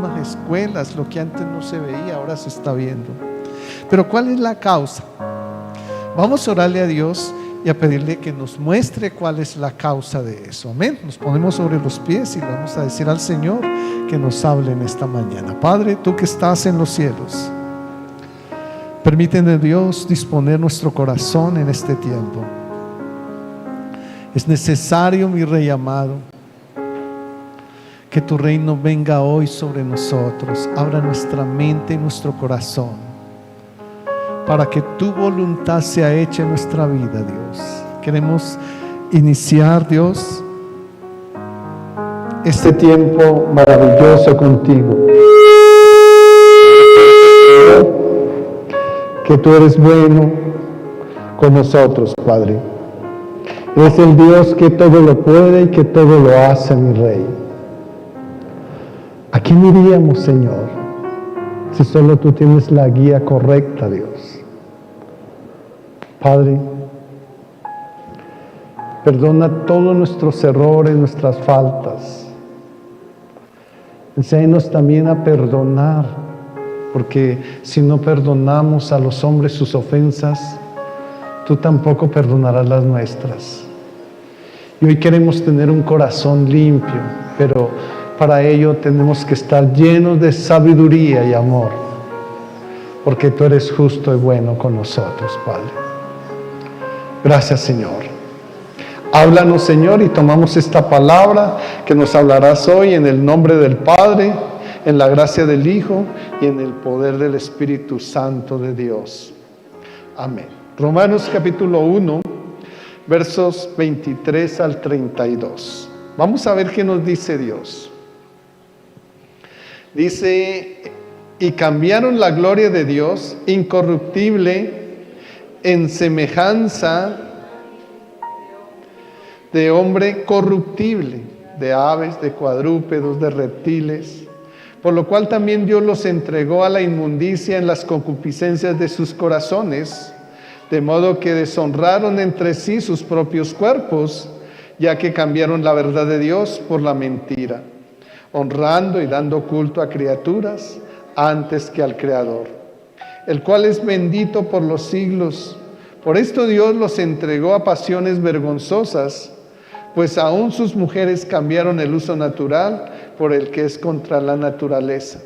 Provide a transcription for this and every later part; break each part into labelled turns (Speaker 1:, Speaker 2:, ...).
Speaker 1: mismas escuelas, lo que antes no se veía, ahora se está viendo. Pero ¿cuál es la causa? Vamos a orarle a Dios y a pedirle que nos muestre cuál es la causa de eso. Amén. Nos ponemos sobre los pies y le vamos a decir al Señor que nos hable en esta mañana. Padre, tú que estás en los cielos, permíteme, Dios, disponer nuestro corazón en este tiempo. Es necesario, mi Rey amado, que tu reino venga hoy sobre nosotros. Abra nuestra mente y nuestro corazón para que tu voluntad sea hecha en nuestra vida, Dios. Queremos iniciar, Dios, este tiempo maravilloso contigo. Que tú eres bueno con nosotros, Padre. Eres el Dios que todo lo puede y que todo lo hace, mi Rey. ¿A quién iríamos, Señor, si solo tú tienes la guía correcta, Dios? Padre, perdona todos nuestros errores, nuestras faltas. Enséñanos también a perdonar, porque si no perdonamos a los hombres sus ofensas, tú tampoco perdonarás las nuestras. Y hoy queremos tener un corazón limpio, pero para ello tenemos que estar llenos de sabiduría y amor, porque tú eres justo y bueno con nosotros, Padre. Gracias, Señor. Háblanos, Señor, y tomamos esta palabra que nos hablarás hoy en el nombre del Padre, en la gracia del Hijo y en el poder del Espíritu Santo de Dios. Amén. Romanos capítulo 1, versos 23 al 32. Vamos a ver qué nos dice Dios. Dice: y cambiaron la gloria de Dios incorruptible en semejanza de hombre corruptible, de aves, de cuadrúpedos, de reptiles, por lo cual también Dios los entregó a la inmundicia en las concupiscencias de sus corazones, de modo que deshonraron entre sí sus propios cuerpos, ya que cambiaron la verdad de Dios por la mentira, honrando y dando culto a criaturas antes que al Creador, el cual es bendito por los siglos. Por esto Dios los entregó a pasiones vergonzosas, pues aún sus mujeres cambiaron el uso natural por el que es contra la naturaleza.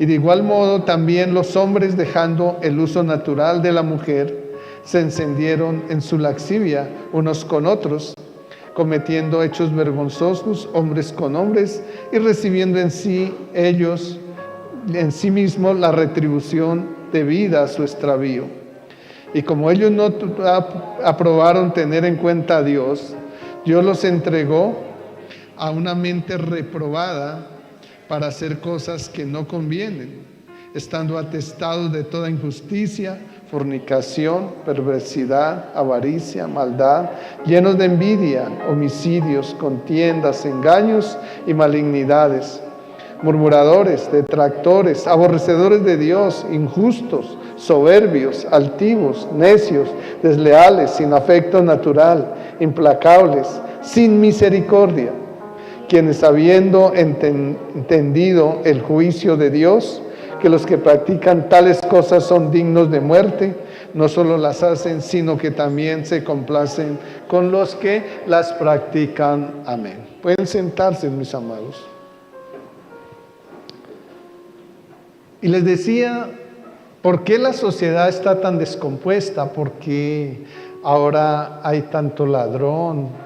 Speaker 1: Y de igual modo también los hombres, dejando el uso natural de la mujer, se encendieron en su lascivia unos con otros, cometiendo hechos vergonzosos hombres con hombres y recibiendo en sí mismos la retribución debida a su extravío. Y como ellos no aprobaron tener en cuenta a Dios, Dios los entregó a una mente reprobada para hacer cosas que no convienen, estando atestados de toda injusticia, fornicación, perversidad, avaricia, maldad, llenos de envidia, homicidios, contiendas, engaños y malignidades, murmuradores, detractores, aborrecedores de Dios, injustos, soberbios, altivos, necios, desleales, sin afecto natural, implacables, sin misericordia, quienes habiendo entendido el juicio de Dios, que los que practican tales cosas son dignos de muerte, no solo las hacen, sino que también se complacen con los que las practican. Amén. Pueden sentarse, mis amados. Y les decía, ¿por qué la sociedad está tan descompuesta? ¿Por qué ahora hay tanto ladrón?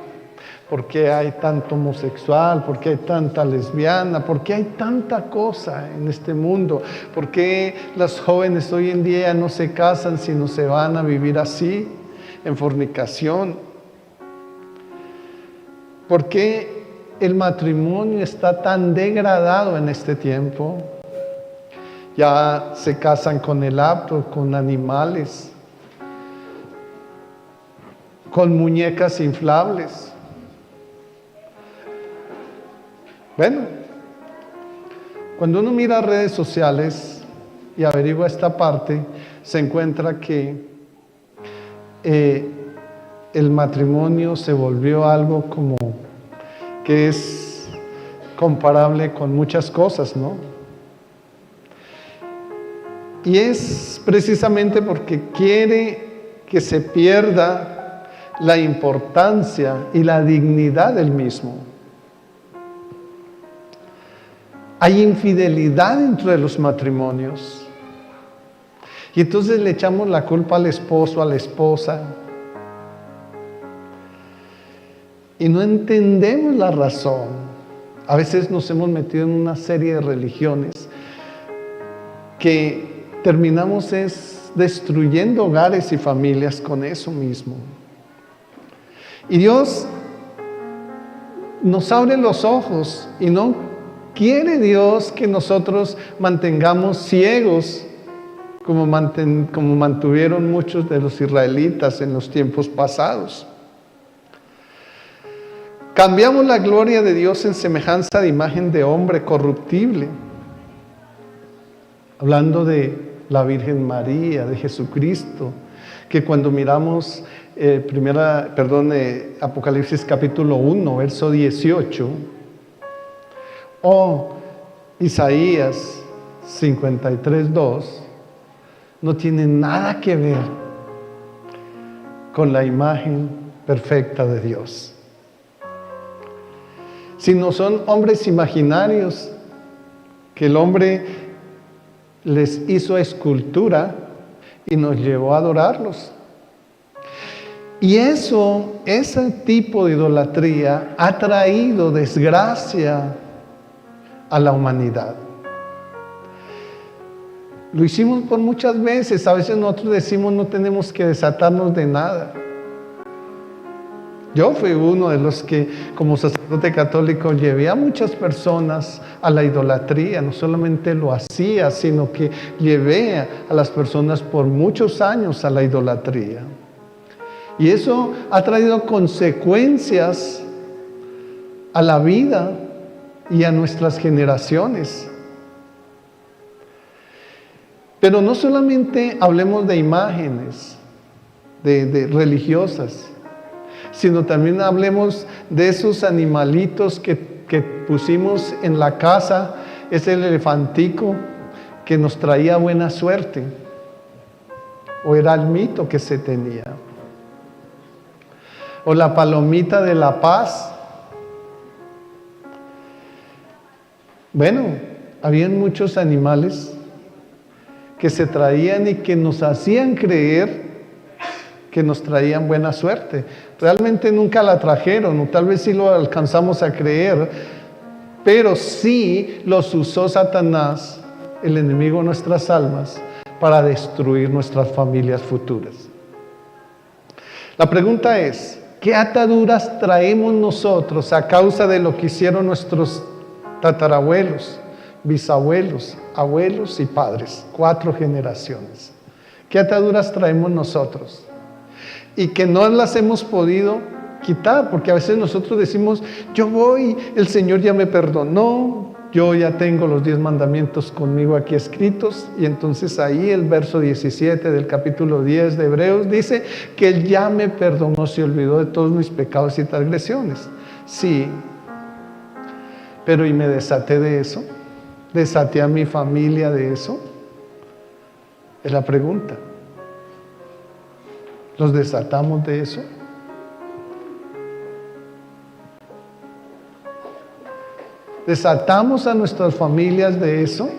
Speaker 1: ¿Por qué hay tanto homosexual? ¿Por qué hay tanta lesbiana? ¿Por qué hay tanta cosa en este mundo? ¿Por qué las jóvenes hoy en día no se casan sino se van a vivir así, en fornicación? ¿Por qué el matrimonio está tan degradado en este tiempo? Ya se casan con el apto, con animales, con muñecas inflables. Bueno, cuando uno mira redes sociales y averigua esta parte, se encuentra que el matrimonio se volvió algo como que es comparable con muchas cosas, ¿no? Y es precisamente porque quiere que se pierda la importancia y la dignidad del mismo. Hay infidelidad dentro de los matrimonios. Y entonces le echamos la culpa al esposo, a la esposa. Y no entendemos la razón. A veces nos hemos metido en una serie de religiones que terminamos destruyendo hogares y familias con eso mismo. Y Dios nos abre los ojos y no quiere Dios que nosotros mantengamos ciegos como mantuvieron muchos de los israelitas en los tiempos pasados. Cambiamos la gloria de Dios en semejanza de imagen de hombre corruptible. Hablando de la Virgen María, de Jesucristo, que cuando miramos Apocalipsis capítulo 1, verso 18, o Isaías 53, 2, no tiene nada que ver con la imagen perfecta de Dios, sino son hombres imaginarios que el hombre les hizo escultura y nos llevó a adorarlos. Y ese tipo de idolatría ha traído desgracia a la humanidad. Lo hicimos por muchas veces. A veces nosotros decimos no tenemos que desatarnos de nada. Yo fui uno de los que, como sacerdote católico, llevé a muchas personas a la idolatría. No solamente lo hacía, sino que llevé a las personas por muchos años a la idolatría. Y eso ha traído consecuencias a la vida y a nuestras generaciones. Pero no solamente hablemos de imágenes de religiosas, sino también hablemos de esos animalitos que pusimos en la casa, ese elefantico que nos traía buena suerte, o era el mito que se tenía, o la palomita de la paz. Bueno, habían muchos animales que se traían y que nos hacían creer que nos traían buena suerte. Realmente nunca la trajeron, o tal vez sí lo alcanzamos a creer, pero sí los usó Satanás, el enemigo de nuestras almas, para destruir nuestras familias futuras. La pregunta es, ¿qué ataduras traemos nosotros a causa de lo que hicieron nuestros tatarabuelos, bisabuelos, abuelos y padres? 4 generaciones. ¿Qué ataduras traemos nosotros? Y que no las hemos podido quitar, porque a veces nosotros decimos, yo voy, el Señor ya me perdonó, yo ya tengo los 10 mandamientos conmigo aquí escritos, y entonces ahí el verso 17 del capítulo 10 de Hebreos dice que Él ya me perdonó, se olvidó de todos mis pecados y transgresiones. Sí, pero ¿y me desaté de eso? ¿Desaté a mi familia de eso? Es la pregunta. ¿Nos desatamos de eso? ¿Desatamos a nuestras familias de eso?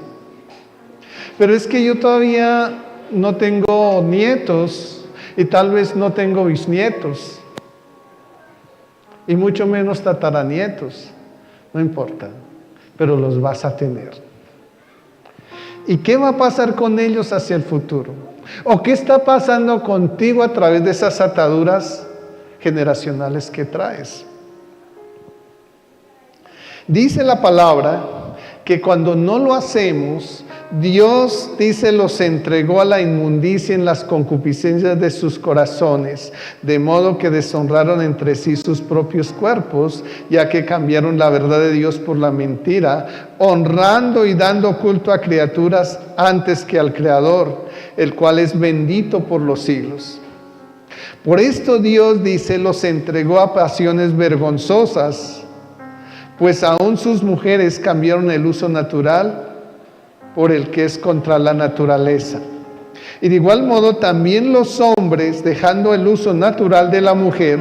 Speaker 1: Pero es que yo todavía no tengo nietos y tal vez no tengo bisnietos y mucho menos tataranietos. No importa, pero los vas a tener. ¿Y qué va a pasar con ellos hacia el futuro? ¿O qué está pasando contigo a través de esas ataduras generacionales que traes? Dice la palabra que cuando no lo hacemos, Dios, dice, los entregó a la inmundicia en las concupiscencias de sus corazones, de modo que deshonraron entre sí sus propios cuerpos, ya que cambiaron la verdad de Dios por la mentira, honrando y dando culto a criaturas antes que al Creador, el cual es bendito por los siglos. Por esto Dios, dice, los entregó a pasiones vergonzosas, pues aún sus mujeres cambiaron el uso natural por el que es contra la naturaleza. Y de igual modo también los hombres, dejando el uso natural de la mujer,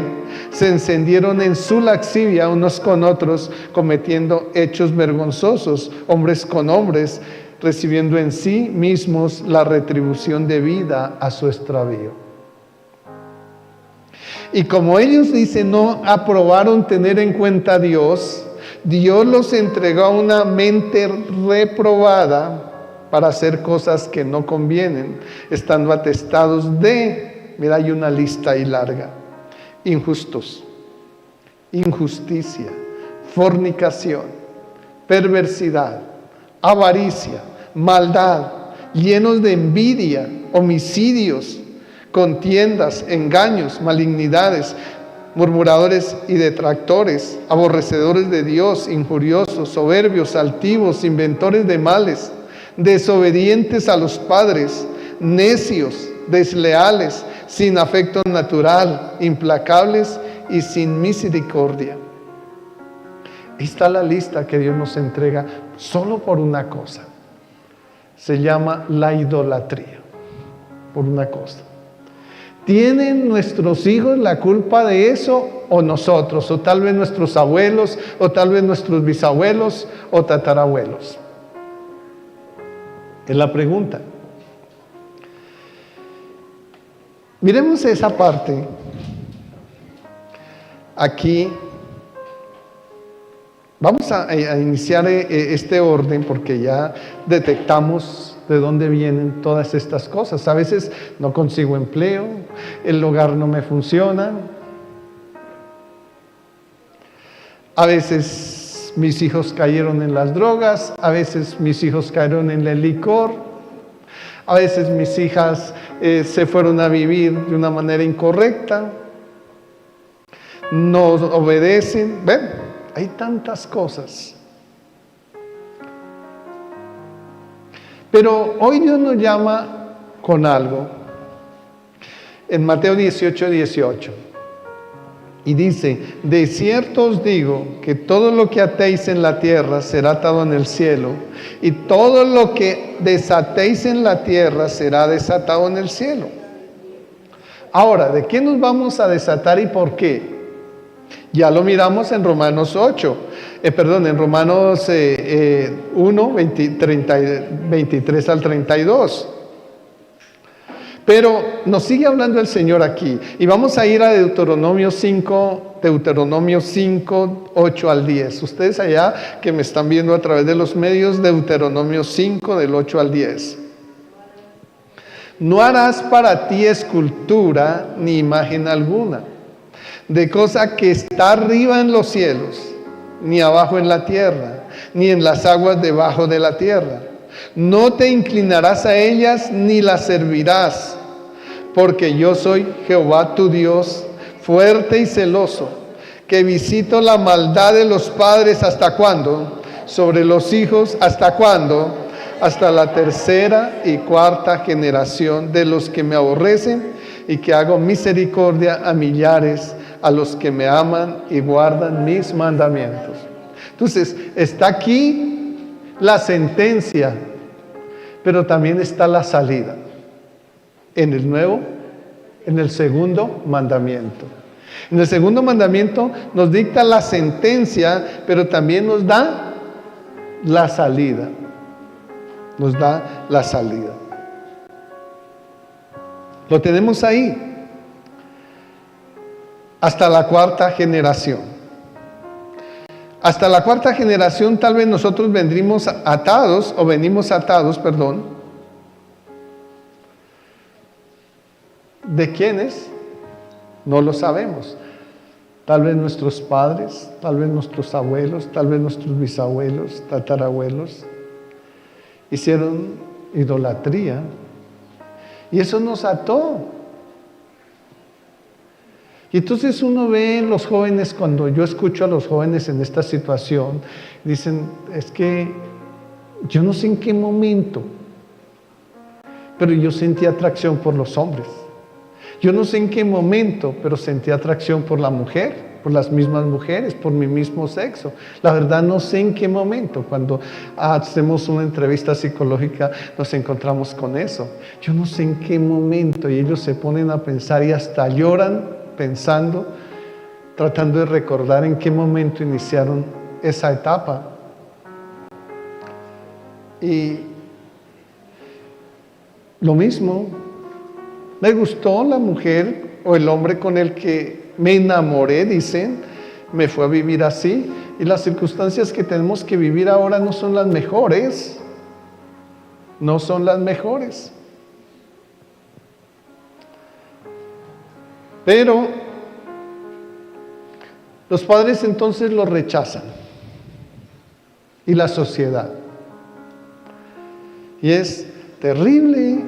Speaker 1: se encendieron en su lascivia unos con otros, cometiendo hechos vergonzosos, hombres con hombres, recibiendo en sí mismos la retribución debida a su extravío. Y como ellos dicen, no aprobaron tener en cuenta a Dios, Dios los entregó a una mente reprobada para hacer cosas que no convienen, estando atestados de, mira, hay una lista ahí larga: injustos, injusticia, fornicación, perversidad, avaricia, maldad, llenos de envidia, homicidios, contiendas, engaños, malignidades, murmuradores y detractores, aborrecedores de Dios, injuriosos, soberbios, altivos, inventores de males, desobedientes a los padres, necios, desleales, sin afecto natural, implacables y sin misericordia. Esta es la lista que Dios nos entrega solo por una cosa. Se llama la idolatría, por una cosa. ¿Tienen nuestros hijos la culpa de eso o nosotros? O tal vez nuestros abuelos, o tal vez nuestros bisabuelos o tatarabuelos. Es la pregunta. Miremos esa parte. Aquí vamos a iniciar este orden porque ya detectamos de dónde vienen todas estas cosas. A veces no consigo empleo, el hogar no me funciona, a veces mis hijos cayeron en las drogas, a veces mis hijos cayeron en el licor, a veces mis hijas se fueron a vivir de una manera incorrecta, no obedecen. Ven, hay tantas cosas. Pero hoy Dios nos llama con algo. En Mateo 18:18. Y dice: de cierto os digo que todo lo que atéis en la tierra será atado en el cielo, y todo lo que desatéis en la tierra será desatado en el cielo. Ahora, ¿de qué nos vamos a desatar y por qué? Ya lo miramos en Romanos 1, 23 al 32. Pero nos sigue hablando el Señor aquí. Y vamos a ir a Deuteronomio 5, 8 al 10. Ustedes allá que me están viendo a través de los medios, Deuteronomio 5, del 8 al 10. No harás para ti escultura ni imagen alguna, de cosa que está arriba en los cielos, ni abajo en la tierra, ni en las aguas debajo de la tierra. No te inclinarás a ellas ni las servirás, porque yo soy Jehová tu Dios, fuerte y celoso, que visito la maldad de los padres. ¿Hasta cuándo? Sobre los hijos. ¿Hasta cuándo? Hasta la tercera y cuarta generación de los que me aborrecen, y que hago misericordia a millares, a los que me aman y guardan mis mandamientos. Entonces, está aquí la sentencia, pero también está la salida. En el segundo mandamiento. En el segundo mandamiento nos dicta la sentencia, pero también nos da la salida. Nos da la salida. Lo tenemos ahí. Hasta la cuarta generación. Hasta la cuarta generación tal vez nosotros venimos atados, ¿de quiénes? No lo sabemos. Tal vez nuestros padres, tal vez nuestros abuelos, tal vez nuestros bisabuelos, tatarabuelos, hicieron idolatría. Y eso nos ató. Y entonces uno ve los jóvenes, cuando yo escucho a los jóvenes en esta situación, dicen, es que yo no sé en qué momento, pero yo sentí atracción por los hombres. Yo no sé en qué momento, pero sentí atracción por la mujer. por las mismas mujeres, por mi mismo sexo. La verdad no sé en qué momento, cuando hacemos una entrevista psicológica nos encontramos con eso. Yo no sé en qué momento y ellos se ponen a pensar y hasta lloran pensando, tratando de recordar en qué momento iniciaron esa etapa. Y lo mismo, me gustó la mujer o el hombre con el que me enamoré, dicen, me fue a vivir así. Y las circunstancias que tenemos que vivir ahora no son las mejores. No son las mejores. Pero los padres entonces lo rechazan. Y la sociedad. Y es terrible.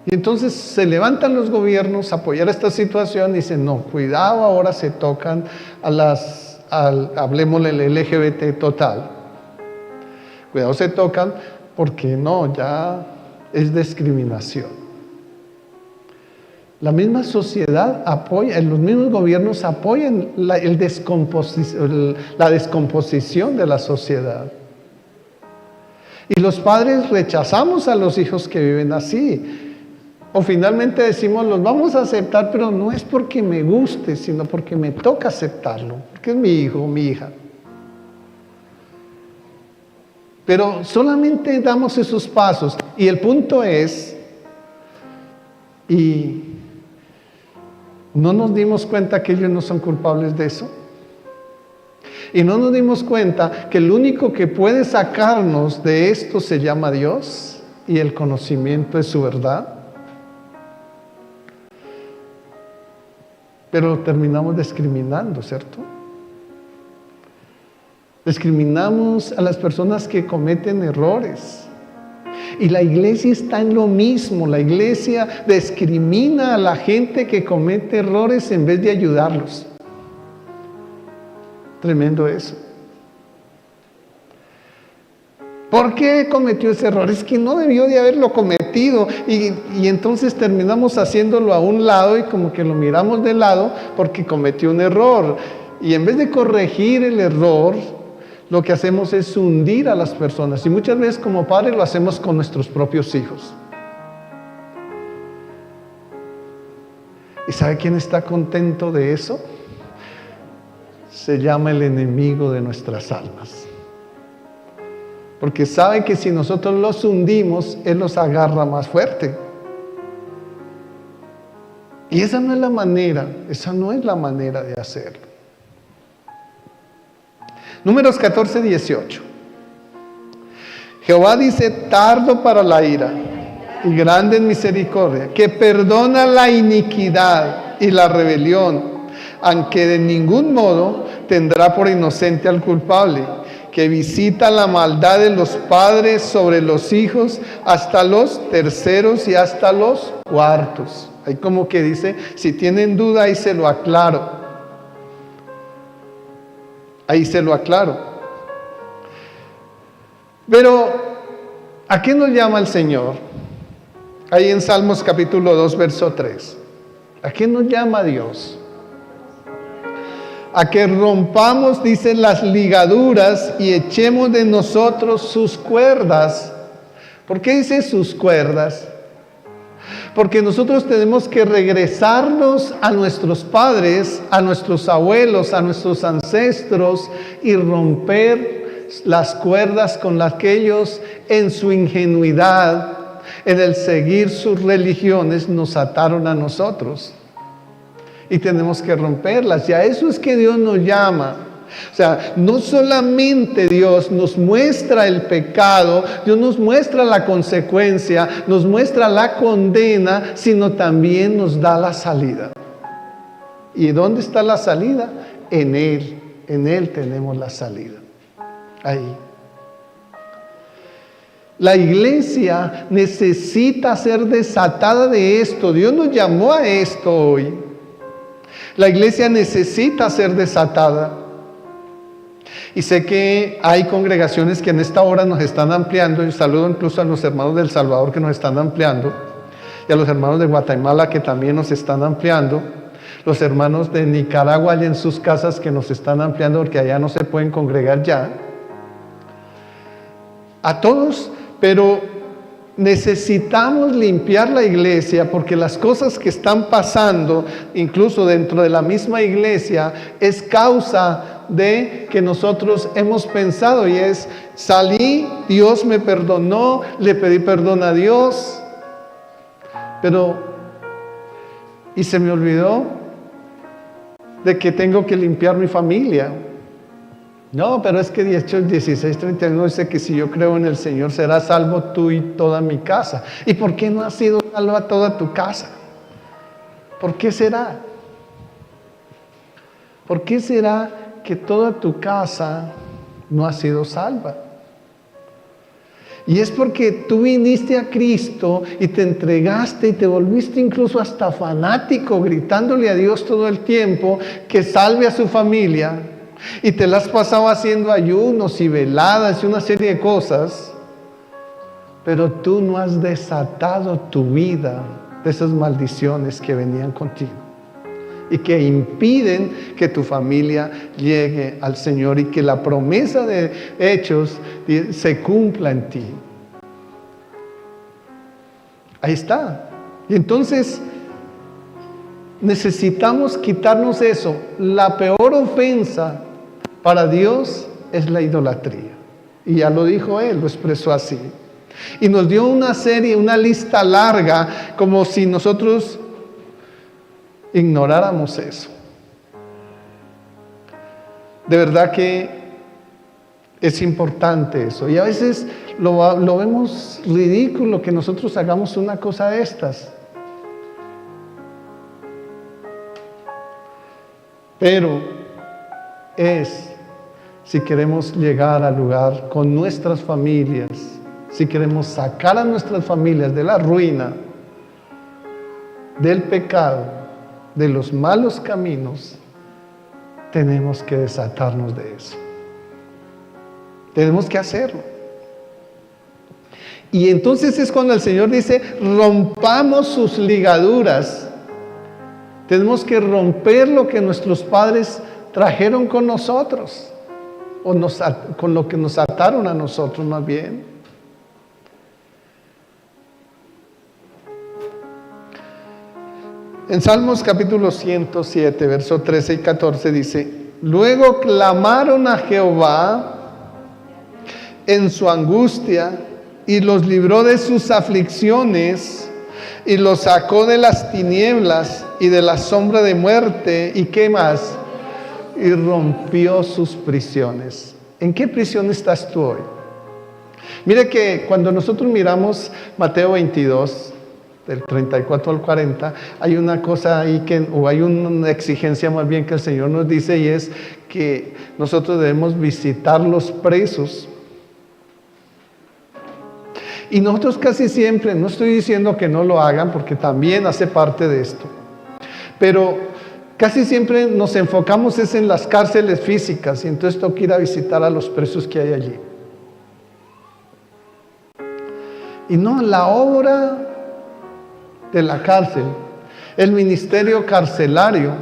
Speaker 1: Y entonces se levantan los gobiernos a apoyar esta situación y dicen, no, cuidado, ahora se tocan hablemosle el LGBT total. Cuidado, se tocan porque no, ya es discriminación. La misma sociedad apoya, los mismos gobiernos apoyan la descomposición de la sociedad. Y los padres rechazamos a los hijos que viven así. O finalmente decimos, los vamos a aceptar, pero no es porque me guste, sino porque me toca aceptarlo, porque es mi hijo o mi hija. Pero solamente damos esos pasos. Y el punto es, y no nos dimos cuenta que ellos no son culpables de eso. Y no nos dimos cuenta que el único que puede sacarnos de esto se llama Dios y el conocimiento de su verdad. Pero terminamos discriminando, ¿cierto? Discriminamos a las personas que cometen errores. Y la iglesia está en lo mismo. La iglesia discrimina a la gente que comete errores en vez de ayudarlos. Tremendo eso. ¿Por qué cometió ese error? Es que no debió de haberlo cometido. Y entonces terminamos haciéndolo a un lado y como que lo miramos de lado porque cometió un error. Y en vez de corregir el error, lo que hacemos es hundir a las personas. Y muchas veces como padres lo hacemos con nuestros propios hijos. ¿Y sabe quién está contento de eso? Se llama el enemigo de nuestras almas. Porque sabe que si nosotros los hundimos, Él los agarra más fuerte. Y esa no es la manera de hacerlo. Números 14, 18. Jehová dice, tardo para la ira y grande en misericordia, que perdona la iniquidad y la rebelión, aunque de ningún modo tendrá por inocente al culpable, que visita la maldad de los padres sobre los hijos hasta los terceros y hasta los cuartos. Ahí como que dice, si tienen duda, ahí se lo aclaro. Ahí se lo aclaro. Pero, ¿a qué nos llama el Señor? Ahí en Salmos capítulo 2, verso 3. ¿A qué nos llama Dios? A que rompamos, dicen, las ligaduras y echemos de nosotros sus cuerdas. ¿Por qué dice sus cuerdas? Porque nosotros tenemos que regresarnos a nuestros padres, a nuestros abuelos, a nuestros ancestros y romper las cuerdas con las que ellos en su ingenuidad, en el seguir sus religiones, nos ataron a nosotros. Y tenemos que romperlas. Y a eso es que Dios nos llama. O sea, no solamente Dios nos muestra el pecado, Dios nos muestra la consecuencia, nos muestra la condena, sino también nos da la salida. ¿Y dónde está la salida? En Él tenemos la salida. Ahí. La iglesia necesita ser desatada de esto. Dios nos llamó a esto hoy. La iglesia necesita ser desatada. Y sé que hay congregaciones que en esta hora nos están ampliando. Y saludo incluso a los hermanos del Salvador que nos están ampliando. Y a los hermanos de Guatemala que también nos están ampliando. los hermanos de Nicaragua allá en sus casas que nos están ampliando porque allá no se pueden congregar ya. A todos, pero necesitamos limpiar la iglesia porque las cosas que están pasando, incluso dentro de la misma iglesia, es causa de que nosotros hemos pensado, y es: salí, Dios me perdonó, le pedí perdón a Dios, y se me olvidó de que tengo que limpiar mi familia. No, pero es que Hechos 16:31 dice que si yo creo en el Señor serás salvo tú y toda mi casa. ¿Y por qué no ha sido salva toda tu casa? ¿Por qué será? ¿Por qué será que toda tu casa no ha sido salva? Y es porque tú viniste a Cristo y te entregaste y te volviste incluso hasta fanático, gritándole a Dios todo el tiempo que salve a su familia, y te las pasado haciendo ayunos y veladas y una serie de cosas, pero tú no has desatado tu vida de esas maldiciones que venían contigo y que impiden que tu familia llegue al Señor y que la promesa de Hechos se cumpla en ti. Ahí está. Y entonces necesitamos quitarnos eso. La peor ofensa para Dios es la idolatría. Y ya lo dijo Él, lo expresó así. Y nos dio una lista larga, como si nosotros ignoráramos eso. De verdad que es importante eso. Y a veces lo vemos ridículo que nosotros hagamos una cosa de estas. Pero si queremos llegar al lugar con nuestras familias, si queremos sacar a nuestras familias de la ruina, del pecado, de los malos caminos, tenemos que desatarnos de eso. Tenemos que hacerlo. Y entonces es cuando el Señor dice: rompamos sus ligaduras. Tenemos que romper lo que nuestros padres trajeron con nosotros, con lo que nos ataron a nosotros más bien. En Salmos capítulo 107, verso 13 y 14 dice: luego clamaron a Jehová en su angustia y los libró de sus aflicciones y los sacó de las tinieblas y de la sombra de muerte. ¿Y qué más? Y rompió sus prisiones. ¿En qué prisión estás tú hoy? Mire que cuando nosotros miramos Mateo 22, del 34 al 40, hay una cosa ahí o hay una exigencia más bien que el Señor nos dice, y es que nosotros debemos visitar los presos. Y nosotros casi siempre, no estoy diciendo que no lo hagan porque también hace parte de esto, pero casi siempre nos enfocamos en las cárceles físicas, y entonces tengo que ir a visitar a los presos que hay allí. Y no, la obra de la cárcel, el ministerio carcelario.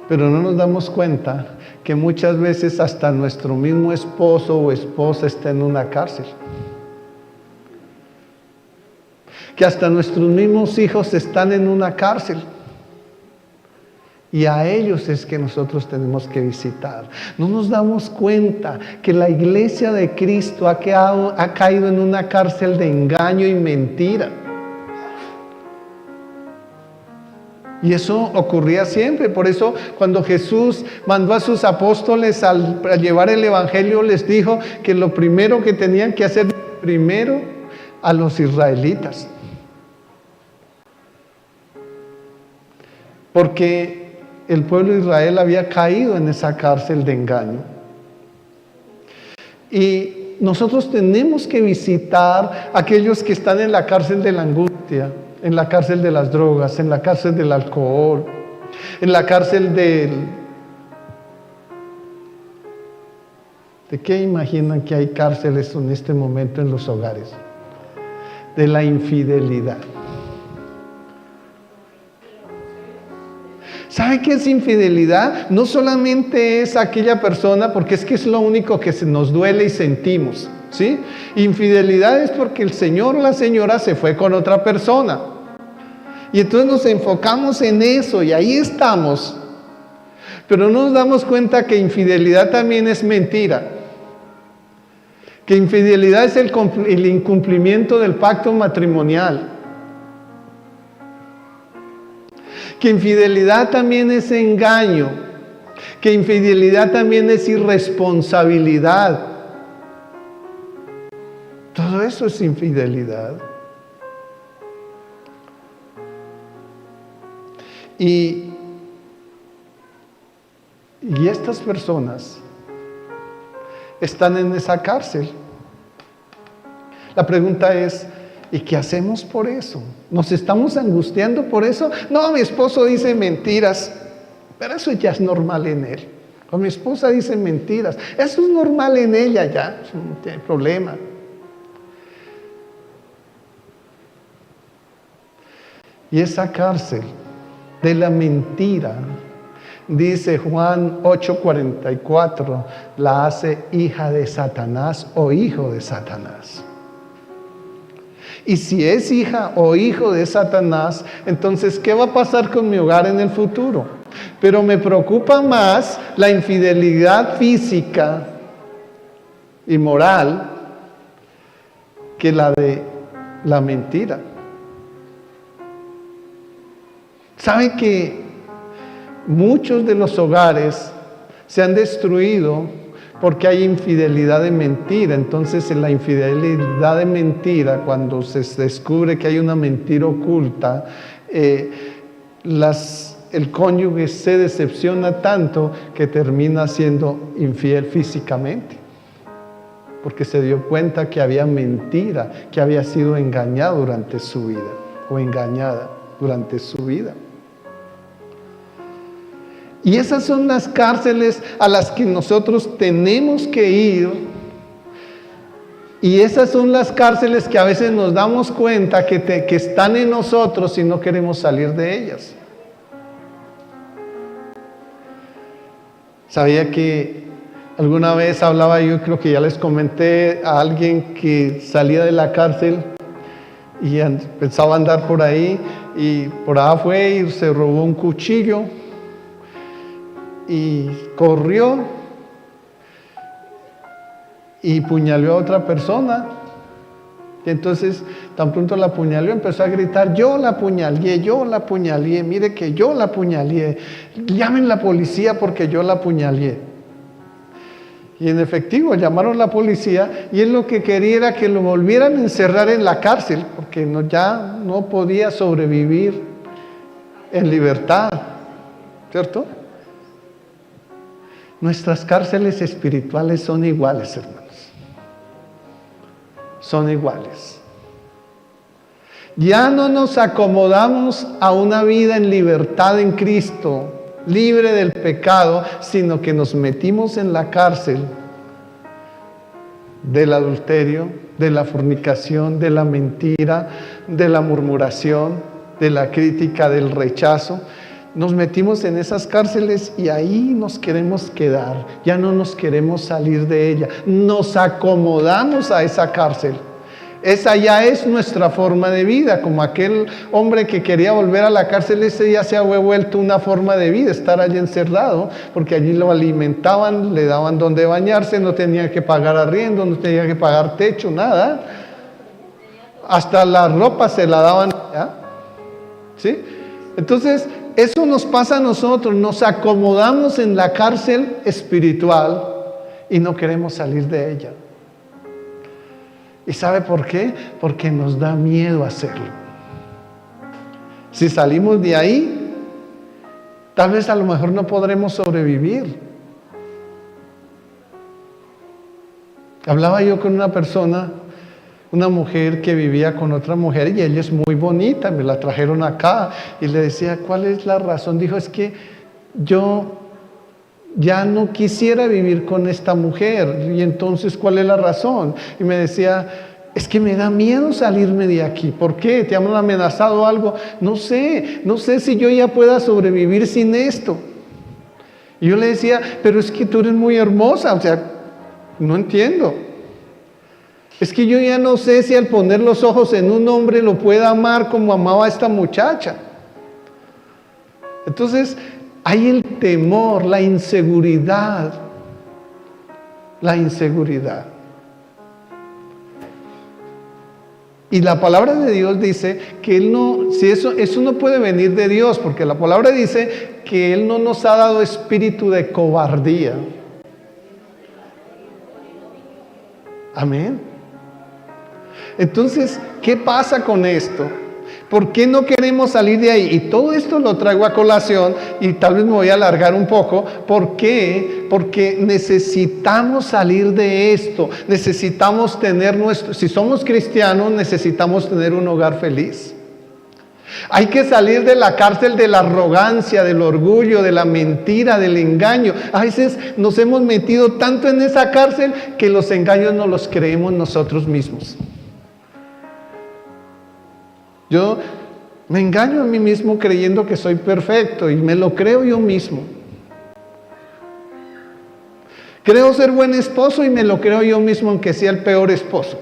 Speaker 1: Pero no nos damos cuenta que muchas veces hasta nuestro mismo esposo o esposa está en una cárcel. Que hasta nuestros mismos hijos están en una cárcel. Y a ellos es que nosotros tenemos que visitar. No nos damos cuenta que la iglesia de Cristo ha caído en una cárcel de engaño y mentira. Y eso ocurría siempre. Por eso cuando Jesús mandó a sus apóstoles a llevar el evangelio, les dijo que lo primero que tenían que hacer primero a los israelitas. Porque el pueblo de Israel había caído en esa cárcel de engaño. Y nosotros tenemos que visitar a aquellos que están en la cárcel de la angustia, en la cárcel de las drogas, en la cárcel del alcohol, en la cárcel ¿de qué imaginan que hay cárceles en este momento en los hogares? De la infidelidad. ¿Sabe qué es infidelidad? No solamente es aquella persona, porque es que es lo único que nos duele y sentimos, ¿sí? Infidelidad es porque el señor o la señora se fue con otra persona. Y entonces nos enfocamos en eso y ahí estamos. Pero no nos damos cuenta que infidelidad también es mentira. Que infidelidad es el incumplimiento del pacto matrimonial. Que infidelidad también es engaño. Que infidelidad también es irresponsabilidad. Todo eso es infidelidad. Y estas personas están en esa cárcel. La pregunta es, ¿y qué hacemos por eso? ¿Nos estamos angustiando por eso? No, mi esposo dice mentiras, pero eso ya es normal en él. O mi esposa dice mentiras, eso es normal en ella ya, no tiene problema. Y esa cárcel de la mentira, dice Juan 8:44, la hace hija de Satanás o hijo de Satanás. Y si es hija o hijo de Satanás, entonces, ¿qué va a pasar con mi hogar en el futuro? Pero me preocupa más la infidelidad física y moral que la de la mentira. ¿Sabe que muchos de los hogares se han destruido porque hay infidelidad de mentira? Entonces, en la infidelidad de mentira, cuando se descubre que hay una mentira oculta, el cónyuge se decepciona tanto que termina siendo infiel físicamente, porque se dio cuenta que había mentira, que había sido engañado durante su vida, o engañada durante su vida. Y esas son las cárceles a las que nosotros tenemos que ir. Y esas son las cárceles que a veces nos damos cuenta que están en nosotros y no queremos salir de ellas. Sabía que alguna vez hablaba, yo creo que ya les comenté, a alguien que salía de la cárcel y pensaba andar por ahí, y por allá fue y se robó un cuchillo y corrió y puñaleó a otra persona. Y entonces, tan pronto la apuñaleó, empezó a gritar: yo la apuñaleé, mire que yo la apuñaleé, llamen la policía porque yo la apuñaleé. Y en efectivo llamaron a la policía, y él lo que quería era que lo volvieran a encerrar en la cárcel, porque ya no podía sobrevivir en libertad, ¿cierto? Nuestras cárceles espirituales son iguales, hermanos. Son iguales. Ya no nos acomodamos a una vida en libertad en Cristo, libre del pecado, sino que nos metimos en la cárcel del adulterio, de la fornicación, de la mentira, de la murmuración, de la crítica, del rechazo. Nos metimos en esas cárceles y ahí nos queremos quedar, ya no nos queremos salir de ella, nos acomodamos a esa cárcel. Esa ya es nuestra forma de vida, como aquel hombre que quería volver a la cárcel, ese ya se ha vuelto una forma de vida, estar allí encerrado, porque allí lo alimentaban, le daban donde bañarse, no tenía que pagar arriendo, no tenía que pagar techo, nada. Hasta la ropa se la daban, ¿ya? ¿Sí? Entonces, eso nos pasa a nosotros, nos acomodamos en la cárcel espiritual y no queremos salir de ella. ¿Y sabe por qué? Porque nos da miedo hacerlo. Si salimos de ahí, tal vez a lo mejor no podremos sobrevivir. Hablaba yo con una persona, una mujer que vivía con otra mujer, y ella es muy bonita, me la trajeron acá, y le decía: ¿cuál es la razón? Dijo: es que yo ya no quisiera vivir con esta mujer. Y entonces, ¿cuál es la razón? Y me decía: Es que me da miedo salirme de aquí. ¿Por qué? ¿Te han amenazado algo? No sé si yo ya pueda sobrevivir sin esto. Y yo le decía, pero es que tú eres muy hermosa, o sea, no entiendo. Es que yo ya no sé si al poner los ojos en un hombre lo pueda amar como amaba a esta muchacha. Entonces, hay el temor, la inseguridad. La inseguridad. Y la palabra de Dios dice que Él no, si eso no puede venir de Dios, porque la palabra dice que Él no nos ha dado espíritu de cobardía. Amén. Entonces, ¿qué pasa con esto? ¿Por qué no queremos salir de ahí? Y todo esto lo traigo a colación y tal vez me voy a alargar un poco. ¿Por qué? Porque necesitamos salir de esto. Necesitamos tener si somos cristianos, necesitamos tener un hogar feliz. Hay que salir de la cárcel de la arrogancia, del orgullo, de la mentira, del engaño. A veces nos hemos metido tanto en esa cárcel que los engaños no los creemos nosotros mismos. Yo me engaño a mí mismo creyendo que soy perfecto y me lo creo yo mismo. Creo ser buen esposo y me lo creo yo mismo aunque sea el peor esposo.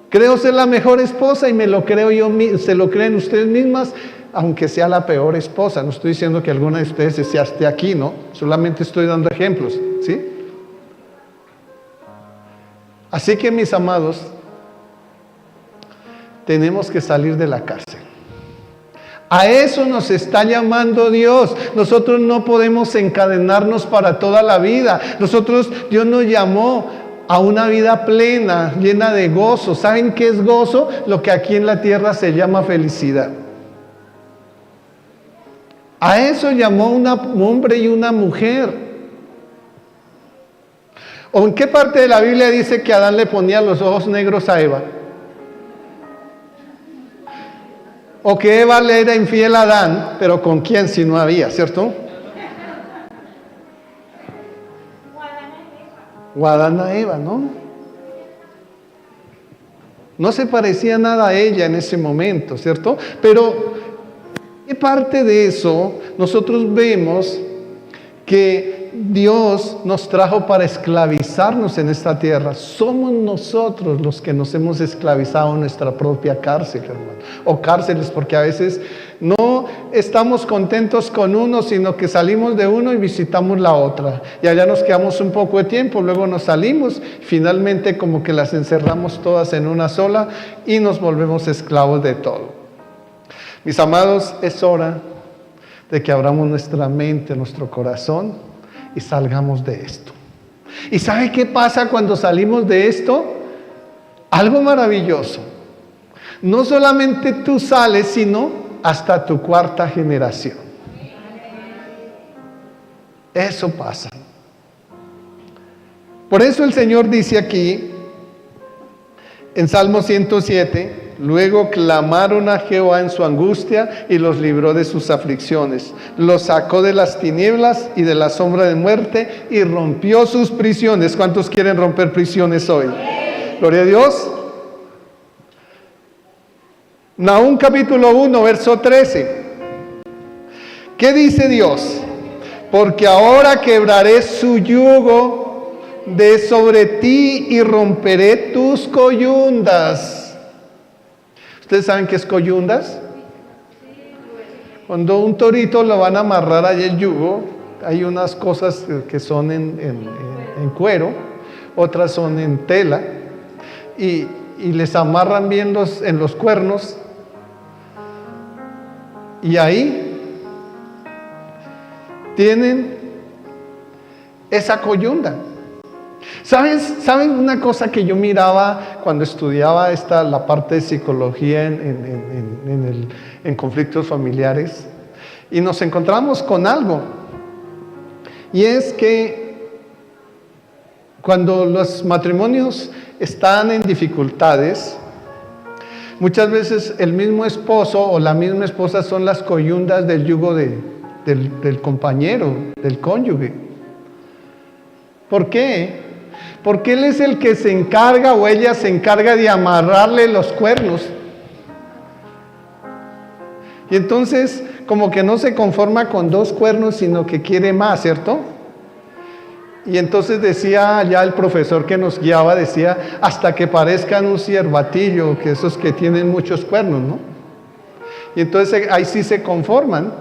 Speaker 1: Creo ser la mejor esposa y me lo creo yo mismo, se lo creen ustedes mismas aunque sea la peor esposa. No estoy diciendo que alguna de ustedes esté aquí, ¿no? Solamente estoy dando ejemplos, ¿sí? Así que mis amados, tenemos que salir de la cárcel. A eso nos está llamando Dios. Nosotros no podemos encadenarnos para toda la vida. Dios nos llamó a una vida plena, llena de gozo. ¿Saben qué es gozo? Lo que aquí en la tierra se llama felicidad. A eso llamó un hombre y una mujer. ¿O en qué parte de la Biblia dice que Adán le ponía los ojos negros a Eva? O que Eva le era infiel a Adán, pero ¿con quién si no había, cierto? O Adán a Eva, ¿no? No se parecía nada a ella en ese momento, ¿cierto? Pero, ¿qué parte de eso nosotros vemos que Dios nos trajo para esclavizarnos en esta tierra? Somos nosotros los que nos hemos esclavizado en nuestra propia cárcel, hermano. O cárceles, porque a veces no estamos contentos con uno, sino que salimos de uno y visitamos la otra. Y allá nos quedamos un poco de tiempo, luego nos salimos, finalmente como que las encerramos todas en una sola y nos volvemos esclavos de todo. Mis amados, es hora de que abramos nuestra mente, nuestro corazón y salgamos de esto. ¿Y sabe qué pasa cuando salimos de esto? Algo maravilloso. No solamente tú sales, sino hasta tu cuarta generación. Eso pasa. Por eso el Señor dice aquí, en Salmo 107, luego clamaron a Jehová en su angustia y los libró de sus aflicciones. Los sacó de las tinieblas y de la sombra de muerte y rompió sus prisiones. ¿Cuántos quieren romper prisiones hoy? Gloria a Dios. Nahum capítulo 1, verso 13. ¿Qué dice Dios? Porque ahora quebraré su yugo de sobre ti y romperé tus coyundas. ¿Ustedes saben qué es coyundas? Cuando un torito lo van a amarrar ahí el yugo, hay unas cosas que son en cuero, otras son en tela, y les amarran bien en los cuernos, y ahí tienen esa coyunda. ¿Saben una cosa que yo miraba cuando estudiaba la parte de psicología en conflictos familiares? Y nos encontramos con algo. Y es que cuando los matrimonios están en dificultades, muchas veces el mismo esposo o la misma esposa son las coyundas del yugo del compañero, del cónyuge. ¿Por qué? Porque Él es el que se encarga o ella se encarga de amarrarle los cuernos. Y entonces como que no se conforma con 2 cuernos, sino que quiere más, ¿cierto? Y entonces decía ya el profesor que nos guiaba, decía, hasta que parezcan un ciervatillo, que esos que tienen muchos cuernos, ¿no? Y entonces ahí sí se conforman.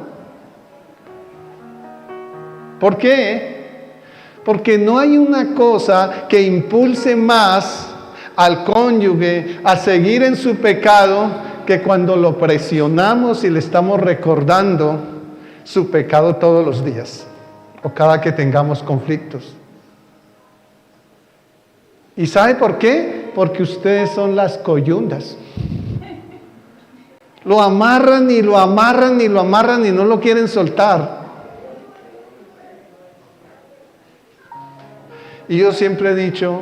Speaker 1: ¿Por qué? Porque no hay una cosa que impulse más al cónyuge a seguir en su pecado que cuando lo presionamos y le estamos recordando su pecado todos los días o cada que tengamos conflictos. ¿Y sabe por qué? Porque ustedes son las coyundas. Lo amarran y lo amarran y lo amarran y no lo quieren soltar. Y yo siempre he dicho,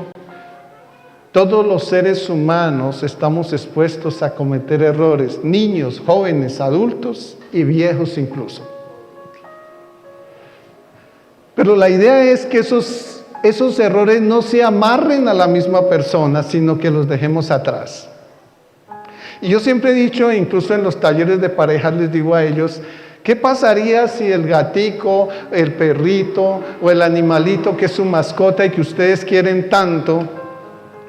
Speaker 1: todos los seres humanos estamos expuestos a cometer errores, niños, jóvenes, adultos y viejos incluso. Pero la idea es que esos errores no se amarren a la misma persona, sino que los dejemos atrás. Y yo siempre he dicho, incluso en los talleres de parejas les digo a ellos, ¿qué pasaría si el gatico, el perrito o el animalito que es su mascota y que ustedes quieren tanto,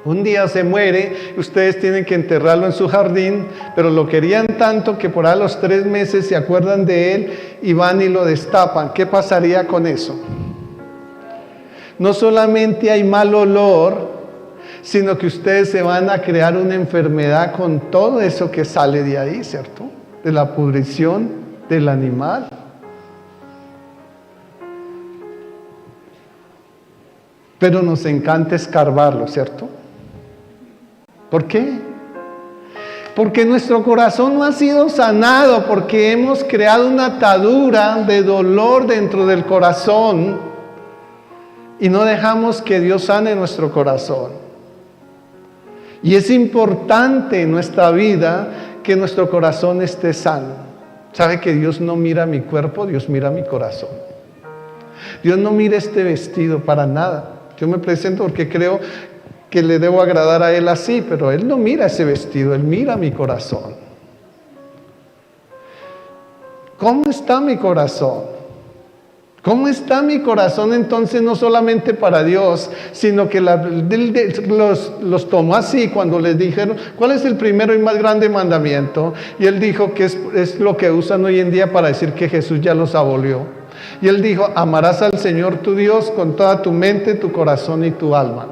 Speaker 1: un día se muere, ustedes tienen que enterrarlo en su jardín, pero lo querían tanto que por ahí a los 3 meses se acuerdan de él y van y lo destapan? ¿Qué pasaría con eso? No solamente hay mal olor, sino que ustedes se van a crear una enfermedad con todo eso que sale de ahí, ¿cierto? De la pudrición del animal. Pero nos encanta escarbarlo, ¿cierto? ¿Por qué? Porque nuestro corazón no ha sido sanado, porque hemos creado una atadura de dolor dentro del corazón y no dejamos que Dios sane nuestro corazón. Y es importante en nuestra vida que nuestro corazón esté sano. ¿Sabe que Dios no mira mi cuerpo? Dios mira mi corazón. Dios no mira este vestido para nada. Yo me presento porque creo que le debo agradar a Él así, pero Él no mira ese vestido, Él mira mi corazón. ¿Cómo está mi corazón? ¿Cómo está mi corazón entonces no solamente para Dios, sino que los tomó así cuando les dijeron, ¿cuál es el primero y más grande mandamiento? Y Él dijo que es lo que usan hoy en día para decir que Jesús ya los abolió. Y Él dijo, amarás al Señor tu Dios con toda tu mente, tu corazón y tu alma.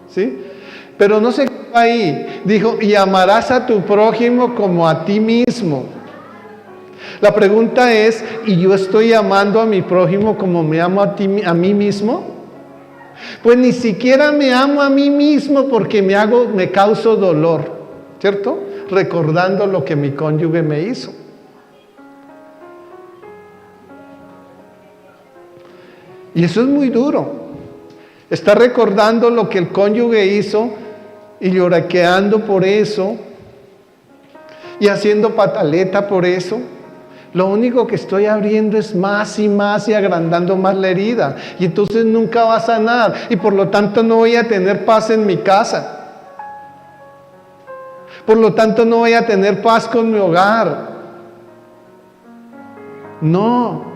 Speaker 1: ¿Sí? Pero no se quedó ahí. Dijo, y amarás a tu prójimo como a ti mismo. La pregunta es, ¿y yo estoy amando a mi prójimo como me amo a mí mismo? Pues ni siquiera me amo a mí mismo porque me causo dolor, ¿cierto? Recordando lo que mi cónyuge me hizo. Y eso es muy duro. Está recordando lo que el cónyuge hizo y lloraqueando por eso y haciendo pataleta por eso. Lo único que estoy abriendo es más y más y agrandando más la herida. Y entonces nunca va a sanar. Y por lo tanto no voy a tener paz en mi casa. Por lo tanto no voy a tener paz con mi hogar. No.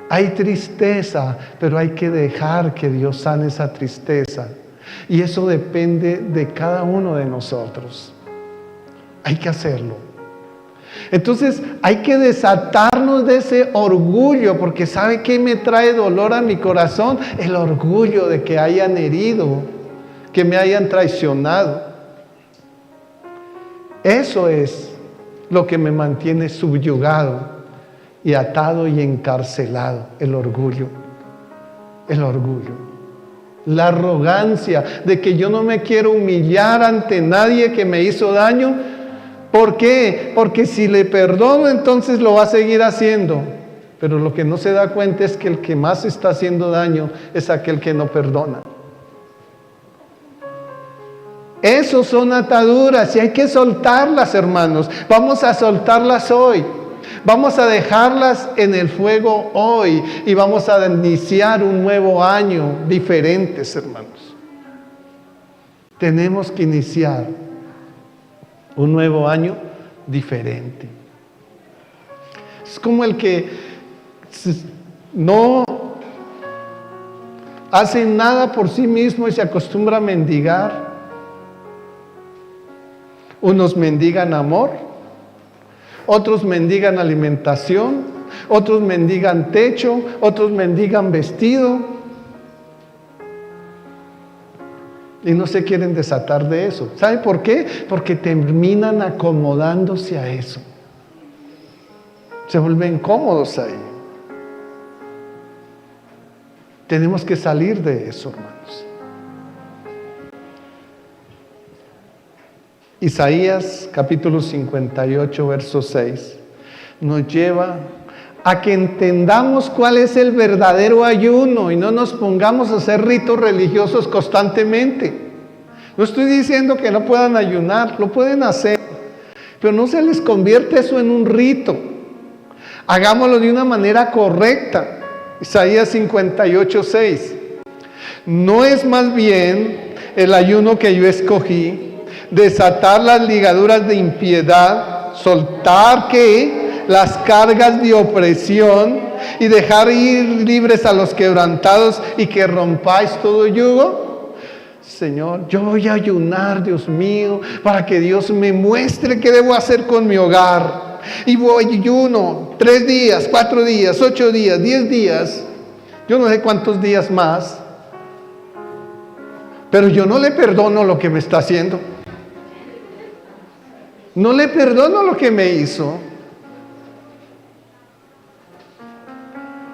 Speaker 1: Hay tristeza, pero hay que dejar que Dios sane esa tristeza. Y eso depende de cada uno de nosotros. Hay que hacerlo. Entonces hay que desatarnos de ese orgullo, porque ¿sabe qué me trae dolor a mi corazón? El orgullo de que hayan herido, que me hayan traicionado. Eso es lo que me mantiene subyugado y atado y encarcelado, el orgullo. El orgullo. La arrogancia de que yo no me quiero humillar ante nadie que me hizo daño. ¿Por qué? Porque si le perdono, entonces lo va a seguir haciendo. Pero lo que no se da cuenta es que el que más está haciendo daño es aquel que no perdona. Esos son ataduras y hay que soltarlas, hermanos. Vamos a soltarlas hoy. Vamos a dejarlas en el fuego hoy y vamos a iniciar un nuevo año diferentes, hermanos. Tenemos que iniciar un nuevo año diferente. Es como el que no hace nada por sí mismo y se acostumbra a mendigar. Unos mendigan amor, otros mendigan alimentación, otros mendigan techo, otros mendigan vestido. Y no se quieren desatar de eso. ¿Sabe por qué? Porque terminan acomodándose a eso. Se vuelven cómodos ahí. Tenemos que salir de eso, hermanos. Isaías capítulo 58, verso 6, nos lleva a que entendamos cuál es el verdadero ayuno y no nos pongamos a hacer ritos religiosos constantemente. No estoy diciendo que no puedan ayunar, lo pueden hacer, pero no se les convierte eso en un rito. Hagámoslo de una manera correcta. Isaías 58, 6. No es más bien el ayuno que yo escogí, desatar las ligaduras de impiedad, soltar ¿qué? Las cargas de opresión y dejar ir libres a los quebrantados y que rompáis todo yugo. Señor, yo voy a ayunar, Dios mío, para que Dios me muestre qué debo hacer con mi hogar. Y voy ayuno 3 días, 4 días, 8 días, 10 días, yo no sé cuántos días más, pero yo no le perdono lo que me está haciendo. No le perdono lo que me hizo.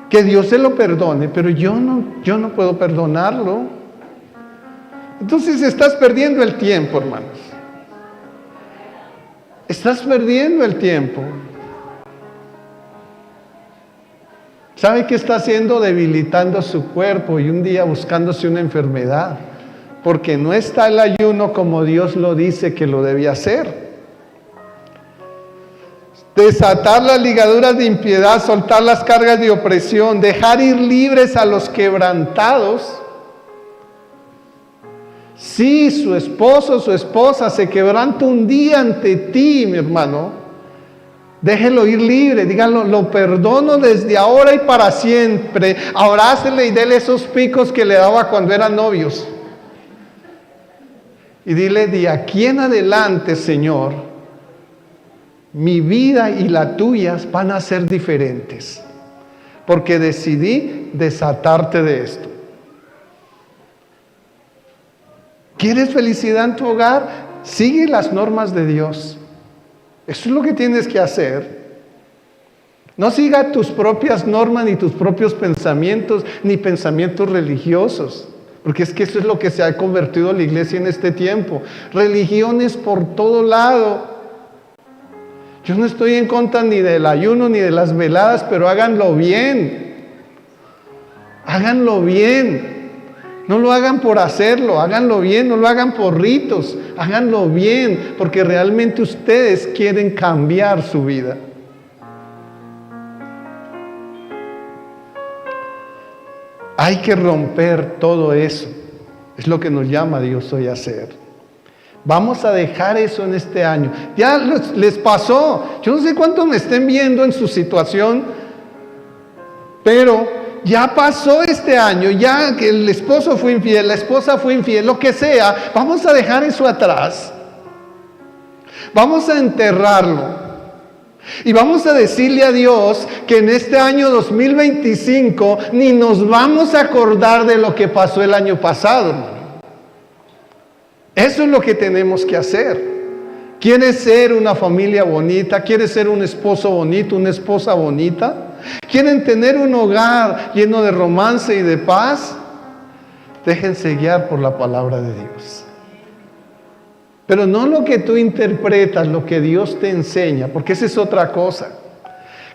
Speaker 1: Que Dios se lo perdone, pero yo no puedo perdonarlo. Entonces estás perdiendo el tiempo, hermanos. Estás perdiendo el tiempo. ¿Sabe qué está haciendo? Debilitando su cuerpo y un día buscándose una enfermedad. Porque no está el ayuno como Dios lo dice que lo debe hacer. Desatar las ligaduras de impiedad, soltar las cargas de opresión, dejar ir libres a los quebrantados. Si su esposo o su esposa se quebranta un día ante ti, mi hermano, déjelo ir libre, díganlo, lo perdono desde ahora y para siempre. Abrácele y dele esos picos que le daba cuando eran novios. Y dile, de aquí en adelante, Señor, mi vida y la tuya van a ser diferentes, porque decidí desatarte de esto. ¿Quieres felicidad en tu hogar? Sigue las normas de Dios. Eso es lo que tienes que hacer. No siga tus propias normas, ni tus propios pensamientos, ni pensamientos religiosos, porque es que eso es lo que se ha convertido la iglesia en este tiempo. Religiones por todo lado. Yo no estoy en contra ni del ayuno ni de las veladas, pero háganlo bien. Háganlo bien. No lo hagan por hacerlo, háganlo bien, no lo hagan por ritos, háganlo bien, porque realmente ustedes quieren cambiar su vida. Hay que romper todo eso. Es lo que nos llama Dios hoy a hacer. Vamos a dejar eso en este año. Ya les pasó. Yo no sé cuántos me estén viendo en su situación, pero ya pasó este año. Ya que el esposo fue infiel, la esposa fue infiel, lo que sea. Vamos a dejar eso atrás. Vamos a enterrarlo. Y vamos a decirle a Dios que en este año 2025 ni nos vamos a acordar de lo que pasó el año pasado, hermano. Eso es lo que tenemos que hacer. ¿Quieres ser una familia bonita? ¿Quieres ser un esposo bonito, una esposa bonita? ¿Quieren tener un hogar lleno de romance y de paz? Déjense guiar por la palabra de Dios. Pero no lo que tú interpretas, lo que Dios te enseña, porque esa es otra cosa.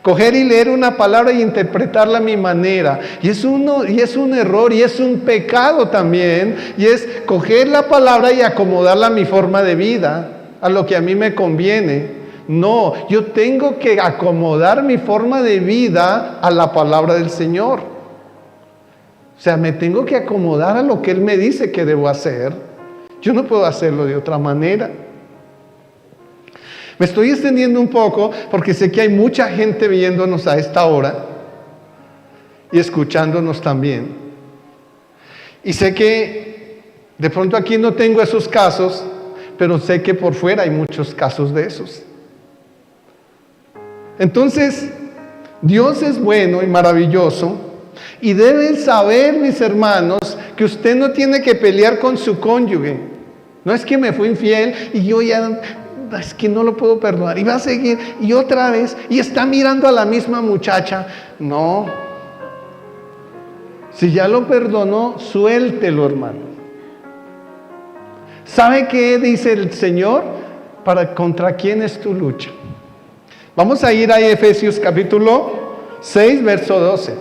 Speaker 1: Coger y leer una palabra y interpretarla a mi manera. Y es un error y es un pecado también. Y es coger la palabra y acomodarla a mi forma de vida, a lo que a mí me conviene. No, yo tengo que acomodar mi forma de vida a la palabra del Señor. O sea, me tengo que acomodar a lo que Él me dice que debo hacer. Yo no puedo hacerlo de otra manera. Me estoy extendiendo un poco porque sé que hay mucha gente viéndonos a esta hora y escuchándonos también. Y sé que de pronto aquí no tengo esos casos, pero sé que por fuera hay muchos casos de esos. Entonces, Dios es bueno y maravilloso y deben saber, mis hermanos, que usted no tiene que pelear con su cónyuge. No es que me fue infiel y yo ya, es que no lo puedo perdonar y va a seguir y otra vez y está mirando a la misma muchacha. No. Si ya lo perdonó, suéltelo, hermano. ¿Sabe qué dice el Señor? ¿Contra quién es tu lucha? Vamos a ir a Efesios capítulo 6, verso 12.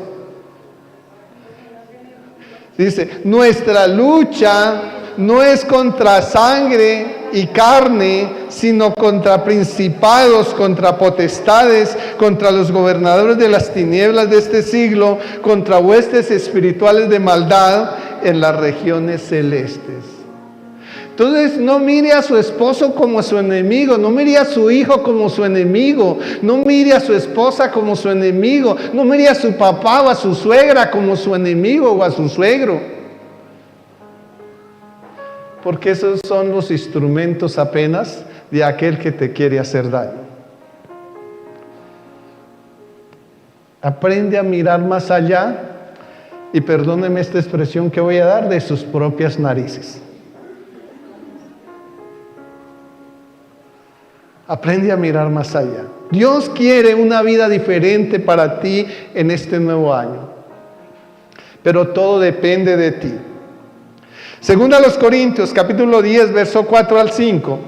Speaker 1: Dice, nuestra lucha no es contra sangre y carne, sino contra principados, contra potestades, contra los gobernadores de las tinieblas de este siglo, contra huestes espirituales de maldad en las regiones celestes. Entonces, no mire a su esposo como su enemigo, no mire a su hijo como su enemigo, no mire a su esposa como su enemigo, no mire a su papá o a su suegra como su enemigo o a su suegro. Porque esos son los instrumentos apenas de aquel que te quiere hacer daño. Aprende a mirar más allá y perdóneme esta expresión que voy a dar, de sus propias narices. Aprende a mirar más allá. Dios quiere una vida diferente para ti en este nuevo año. Pero todo depende de ti. Segunda a los Corintios, capítulo 10, verso 4 al 5.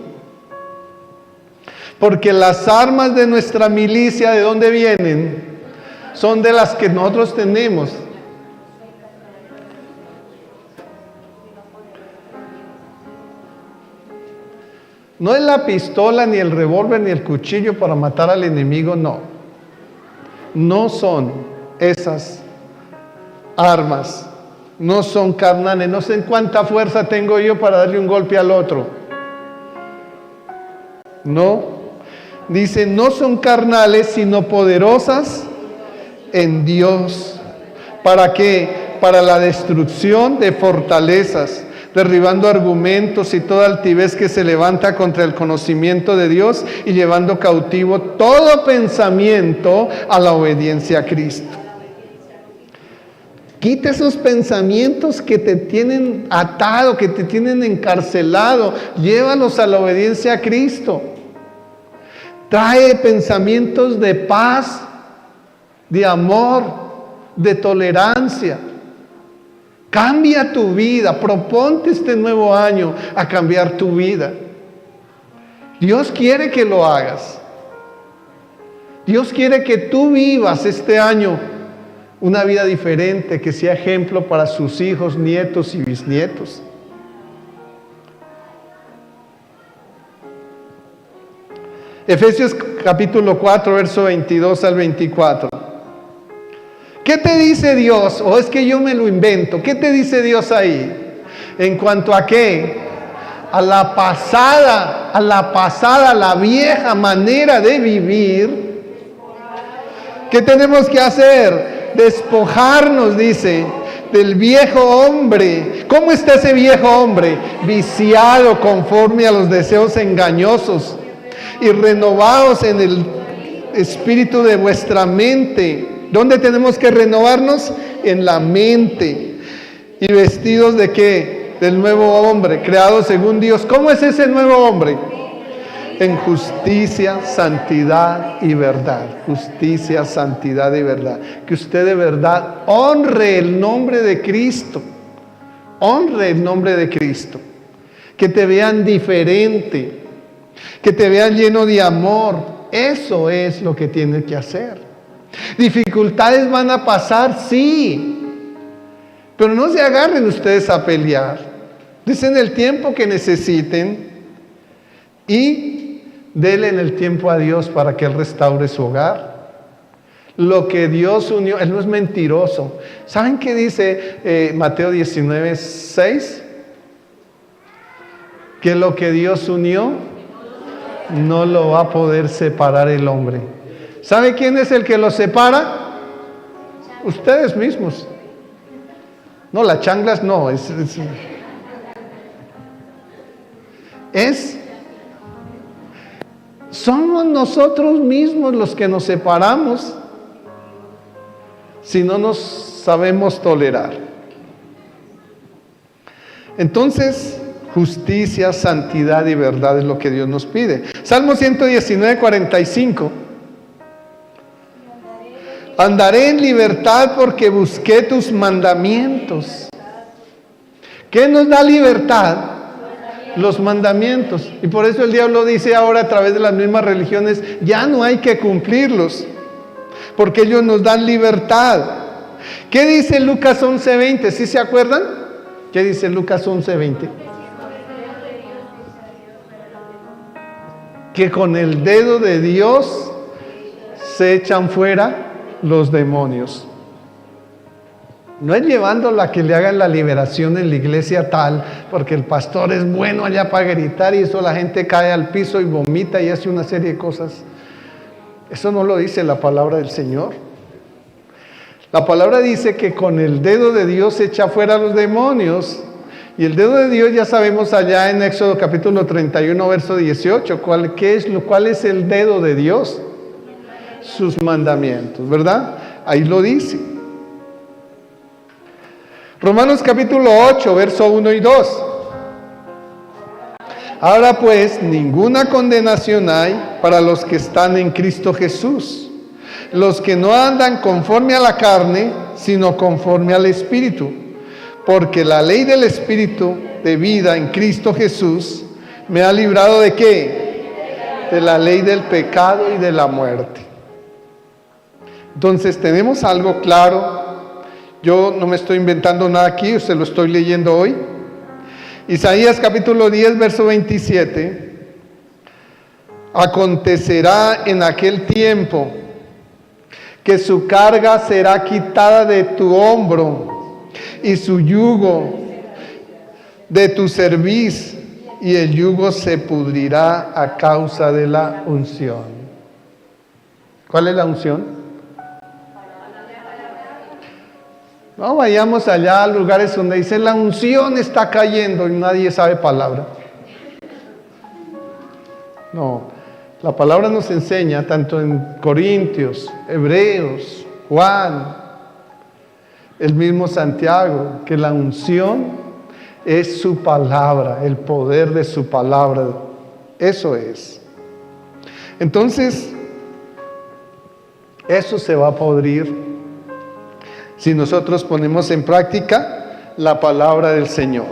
Speaker 1: Porque las armas de nuestra milicia, ¿de dónde vienen? Son de las que nosotros tenemos. No es la pistola, ni el revólver, ni el cuchillo para matar al enemigo, no. No son esas armas. No son carnales. No sé cuánta fuerza tengo yo para darle un golpe al otro. No. Dice, no son carnales, sino poderosas en Dios. ¿Para qué? Para la destrucción de fortalezas, derribando argumentos y toda altivez que se levanta contra el conocimiento de Dios y llevando cautivo todo pensamiento a la obediencia a Cristo. Quita esos pensamientos que te tienen atado, que te tienen encarcelado. Llévalos a la obediencia a Cristo. Trae pensamientos de paz, de amor, de tolerancia. Cambia tu vida. Proponte este nuevo año a cambiar tu vida. Dios quiere que lo hagas. Dios quiere que tú vivas este año una vida diferente, que sea ejemplo para sus hijos, nietos y bisnietos. Efesios capítulo 4, verso 22 al 24. ¿Qué te dice Dios? ¿O es que yo me lo invento? ¿Qué te dice Dios ahí? ¿En cuanto a qué? A la pasada, la vieja manera de vivir. ¿Qué tenemos que hacer? Despojarnos, dice, del viejo hombre. ¿Cómo está ese viejo hombre? Viciado conforme a los deseos engañosos y renovados en el espíritu de vuestra mente. ¿Dónde tenemos que renovarnos? En la mente. ¿Y vestidos de qué? Del nuevo hombre, creado según Dios. ¿Cómo es ese nuevo hombre? En justicia, santidad y verdad. Justicia, santidad y verdad. Que usted de verdad honre el nombre de Cristo. Honre el nombre de Cristo. Que te vean diferente. Que te vean lleno de amor. Eso es lo que tienes que hacer. Dificultades van a pasar, sí. Pero no se agarren ustedes a pelear. Dicen el tiempo que necesiten y Dele en el tiempo a Dios para que Él restaure su hogar. Lo que Dios unió, Él no es mentiroso. ¿Saben qué dice Mateo 19:6? Que lo que Dios unió no lo va a poder separar el hombre. ¿Sabe quién es el que lo separa? Ustedes mismos. No, las chanclas no. Somos nosotros mismos los que nos separamos si no nos sabemos tolerar. Entonces, justicia, santidad y verdad es lo que Dios nos pide. Salmo 119:45. Andaré en libertad porque busqué tus mandamientos. ¿Qué nos da libertad? Los mandamientos. Y por eso el diablo dice ahora a través de las mismas religiones, ya no hay que cumplirlos, porque ellos nos dan libertad. ¿Qué dice Lucas 11:20? ¿Sí se acuerdan? ¿Qué dice Lucas 11:20? Que con el dedo de Dios se echan fuera los demonios. No es llevándolo a que le hagan la liberación en la iglesia tal, porque el pastor es bueno allá para gritar y eso la gente cae al piso y vomita y hace una serie de cosas. Eso no lo dice la palabra del Señor. La palabra dice que con el dedo de Dios se echa fuera los demonios. Y el dedo de Dios ya sabemos allá en Éxodo capítulo 31, verso 18. ¿Cuál es el dedo de Dios? Sus mandamientos, ¿verdad? Ahí lo dice. Romanos capítulo 8, verso 1 y 2. Ahora pues, ninguna condenación hay para los que están en Cristo Jesús, los que no andan conforme a la carne, sino conforme al Espíritu. Porque la ley del Espíritu de vida en Cristo Jesús me ha librado ¿de qué? De la ley del pecado y de la muerte. Entonces tenemos algo claro. Yo no me estoy inventando nada aquí, se lo estoy leyendo hoy. Isaías capítulo 10, verso 27. Acontecerá en aquel tiempo que su carga será quitada de tu hombro y su yugo de tu cerviz, y el yugo se pudrirá a causa de la unción. ¿Cuál es la unción? No vayamos allá a lugares donde dice la unción está cayendo y nadie sabe palabra. No, la palabra nos enseña tanto en Corintios, Hebreos, Juan, el mismo Santiago, que la unción es su palabra, el poder de su palabra. Eso es. Entonces, eso se va a pudrir si nosotros ponemos en práctica la palabra del Señor.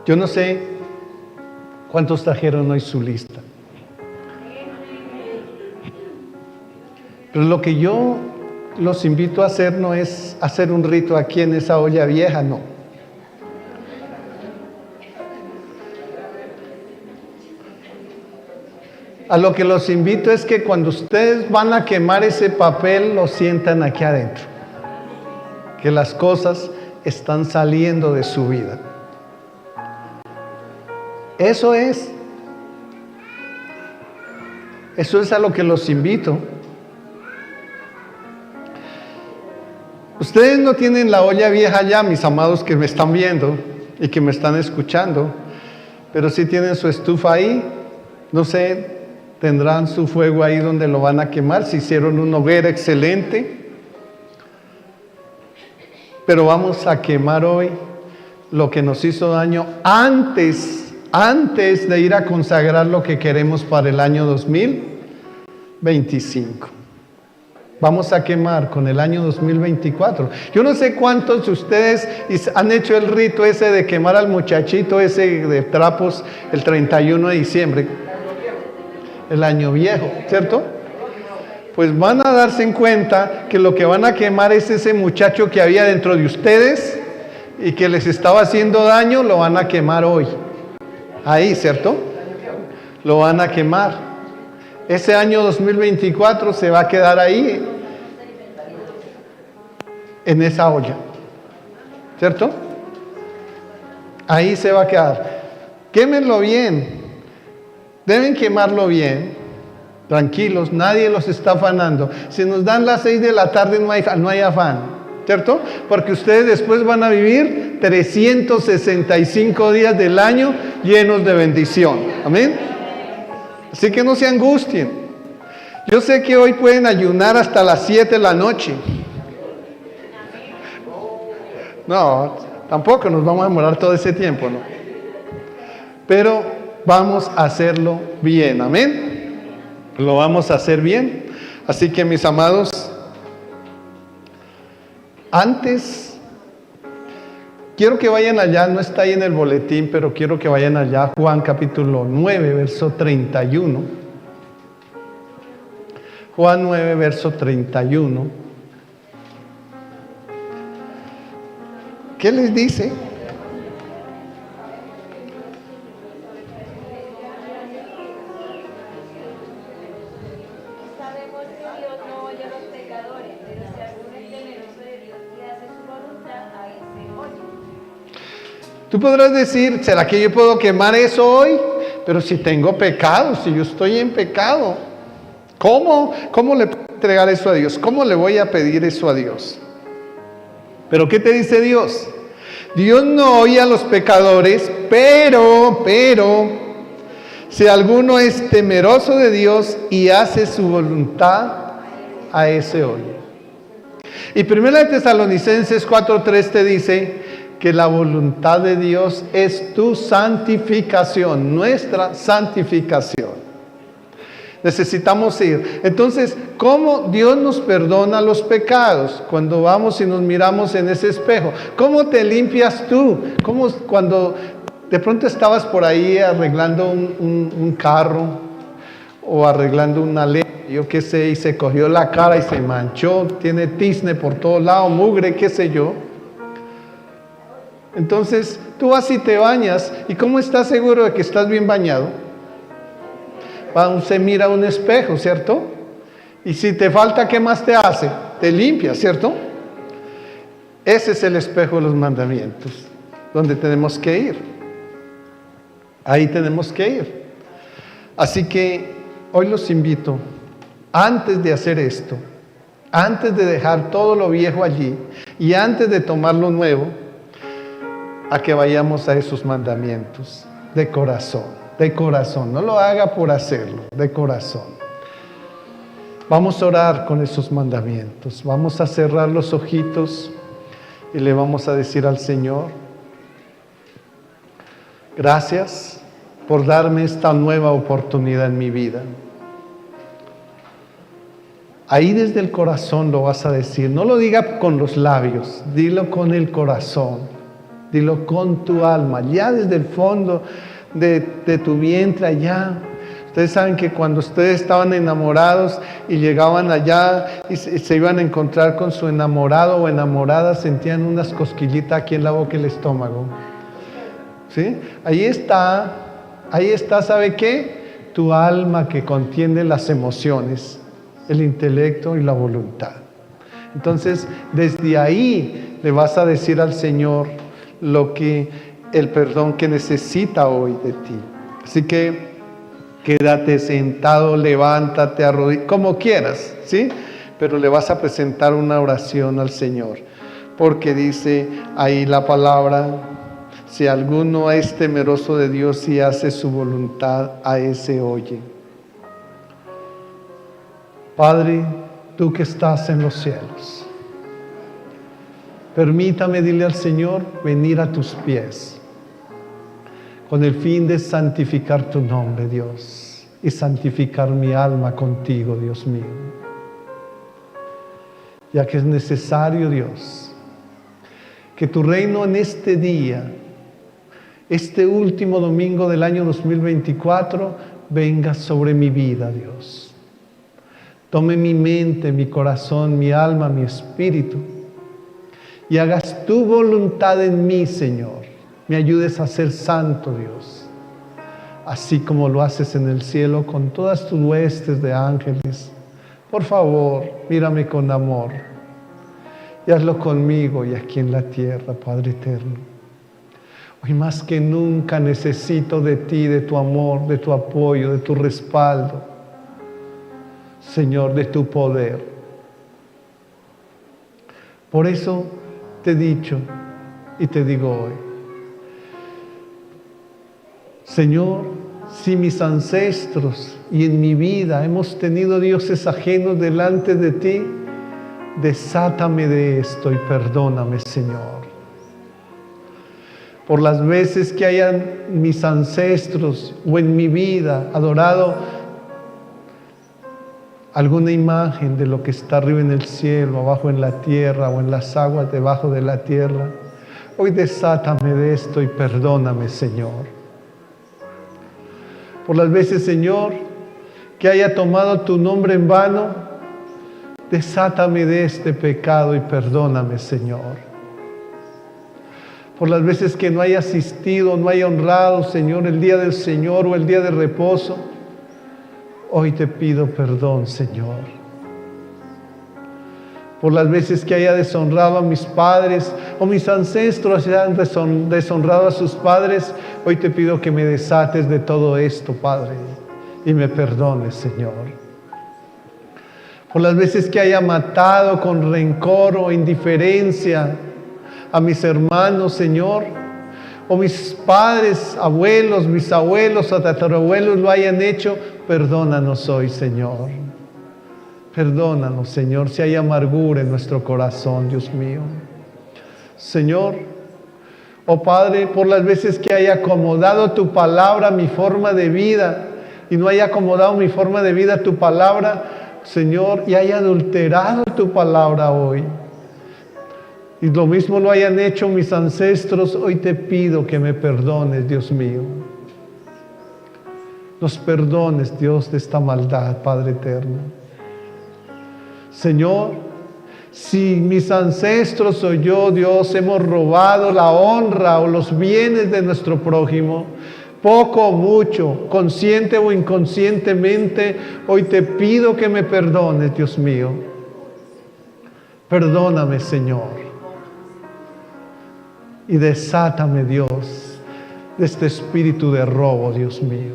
Speaker 1: Yo no sé cuántos trajeron hoy su lista. Pero lo que yo los invito a hacer no es hacer un rito aquí en esa olla vieja, no. A lo que los invito es que cuando ustedes van a quemar ese papel, lo sientan aquí adentro. Que las cosas están saliendo de su vida. Eso es. Eso es a lo que los invito. Ustedes no tienen la olla vieja ya, mis amados que me están viendo y que me están escuchando, pero sí tienen su estufa ahí. No sé, tendrán su fuego ahí donde lo van a quemar, si hicieron una hoguera excelente. Pero vamos a quemar hoy lo que nos hizo daño antes de ir a consagrar lo que queremos para el año 2025. Vamos a quemar con el año 2024. Yo no sé cuántos de ustedes han hecho el rito ese de quemar al muchachito ese de trapos el 31 de diciembre. El año viejo, ¿cierto? Pues van a darse en cuenta que lo que van a quemar es ese muchacho que había dentro de ustedes y que les estaba haciendo daño, lo van a quemar hoy. Ahí, ¿cierto? Lo van a quemar. Ese año 2024 se va a quedar ahí, en esa olla, ¿cierto? Ahí se va a quedar. Quémenlo bien. Deben quemarlo bien. Tranquilos, nadie los está afanando. Si nos dan las 6 de la tarde no hay afán, ¿cierto? Porque ustedes después van a vivir 365 días del año llenos de bendición. Amén. Así que no se angustien. Yo sé que hoy pueden ayunar hasta las 7 de la noche. No, tampoco nos vamos a demorar todo ese tiempo, ¿no? Pero vamos a hacerlo bien, amén. Lo vamos a hacer bien. Así que, mis amados, antes, quiero que vayan allá, no está ahí en el boletín, pero quiero que vayan allá, Juan capítulo 9, verso 31. Juan 9, verso 31. ¿Qué les dice?
Speaker 2: Sabemos que Dios no oye a los pecadores, pero si alguno es temeroso de Dios y hace su voluntad, a ese oye.
Speaker 1: Tú podrás decir, ¿será que yo puedo quemar eso hoy? Pero si tengo pecado, si yo estoy en pecado, ¿cómo le puedo entregar eso a Dios? ¿Cómo le voy a pedir eso a Dios? Pero ¿qué te dice Dios? Dios no oye a los pecadores, pero, si alguno es temeroso de Dios y hace su voluntad, a ese oye. Y 1 Tesalonicenses 4:3 te dice que la voluntad de Dios es tu santificación, nuestra santificación. Necesitamos ir. Entonces, ¿cómo Dios nos perdona los pecados? Cuando vamos y nos miramos en ese espejo. ¿Cómo te limpias tú? ¿Cómo cuando de pronto estabas por ahí arreglando un carro o arreglando una leña, yo qué sé, y se cogió la cara y se manchó, tiene tizne por todos lados, mugre, qué sé yo? Entonces, tú vas y te bañas, ¿y cómo estás seguro de que estás bien bañado? Se mira un espejo, ¿cierto? Y si te falta, ¿qué más te hace? Te limpia, ¿cierto? Ese es el espejo de los mandamientos, donde tenemos que ir. Ahí tenemos que ir. Así que hoy los invito, antes de hacer esto, antes de dejar todo lo viejo allí y antes de tomar lo nuevo, a que vayamos a esos mandamientos de corazón. De corazón, no lo haga por hacerlo, de corazón. Vamos a orar con esos mandamientos, vamos a cerrar los ojitos y le vamos a decir al Señor, gracias por darme esta nueva oportunidad en mi vida. Ahí desde el corazón lo vas a decir, no lo diga con los labios, dilo con el corazón, dilo con tu alma, ya desde el fondo de tu vientre allá. Ustedes saben que cuando ustedes estaban enamorados y llegaban allá y se iban a encontrar con su enamorado o enamorada, sentían unas cosquillitas aquí en la boca y el estómago. ¿Sí? Ahí está, ¿sabe qué? Tu alma que contiene las emociones, el intelecto y la voluntad. Entonces, desde ahí le vas a decir al Señor el perdón que necesita hoy de ti. Así que quédate sentado, levántate, arrodíllate, como quieras, ¿sí? Pero le vas a presentar una oración al Señor, porque dice ahí la palabra, si alguno es temeroso de Dios y hace su voluntad, a ese oye. Padre, tú que estás en los cielos, permítame, dile al Señor, venir a tus pies, con el fin de santificar tu nombre, Dios, y santificar mi alma contigo, Dios mío. Ya que es necesario, Dios, que tu reino en este día, este último domingo del año 2024, venga sobre mi vida, Dios. Tome mi mente, mi corazón, mi alma, mi espíritu, y hagas tu voluntad en mí, Señor. Me ayudes a ser santo, Dios, así como lo haces en el cielo con todas tus huestes de ángeles. Por favor, mírame con amor y hazlo conmigo y aquí en la tierra, Padre eterno. Hoy más que nunca necesito de ti, de tu amor, de tu apoyo, de tu respaldo, Señor, de tu poder. Por eso te he dicho y te digo hoy, Señor, si mis ancestros y en mi vida hemos tenido dioses ajenos delante de ti, desátame de esto y perdóname, Señor. Por las veces que hayan mis ancestros o en mi vida adorado alguna imagen de lo que está arriba en el cielo, abajo en la tierra o en las aguas debajo de la tierra, hoy desátame de esto y perdóname, Señor. Por las veces, Señor, que haya tomado tu nombre en vano, desátame de este pecado y perdóname, Señor. Por las veces que no haya asistido, no haya honrado, Señor, el día del Señor o el día de reposo, hoy te pido perdón, Señor. Por las veces que haya deshonrado a mis padres o mis ancestros hayan deshonrado a sus padres, hoy te pido que me desates de todo esto, Padre, y me perdones, Señor. Por las veces que haya matado con rencor o indiferencia a mis hermanos, Señor, o mis padres, abuelos, bisabuelos o tatarabuelos lo hayan hecho, perdónanos hoy, Señor. Perdónanos, Señor, si hay amargura en nuestro corazón, Dios mío. Señor, oh Padre, por las veces que haya acomodado tu palabra a mi forma de vida y no haya acomodado mi forma de vida a tu palabra, Señor, y haya adulterado tu palabra hoy. Y lo mismo lo hayan hecho mis ancestros, hoy te pido que me perdones, Dios mío. Nos perdones, Dios, de esta maldad, Padre eterno. Señor, si mis ancestros o yo, Dios, hemos robado la honra o los bienes de nuestro prójimo, poco o mucho, consciente o inconscientemente, hoy te pido que me perdones, Dios mío. Perdóname, Señor. Y desátame, Dios, de este espíritu de robo, Dios mío.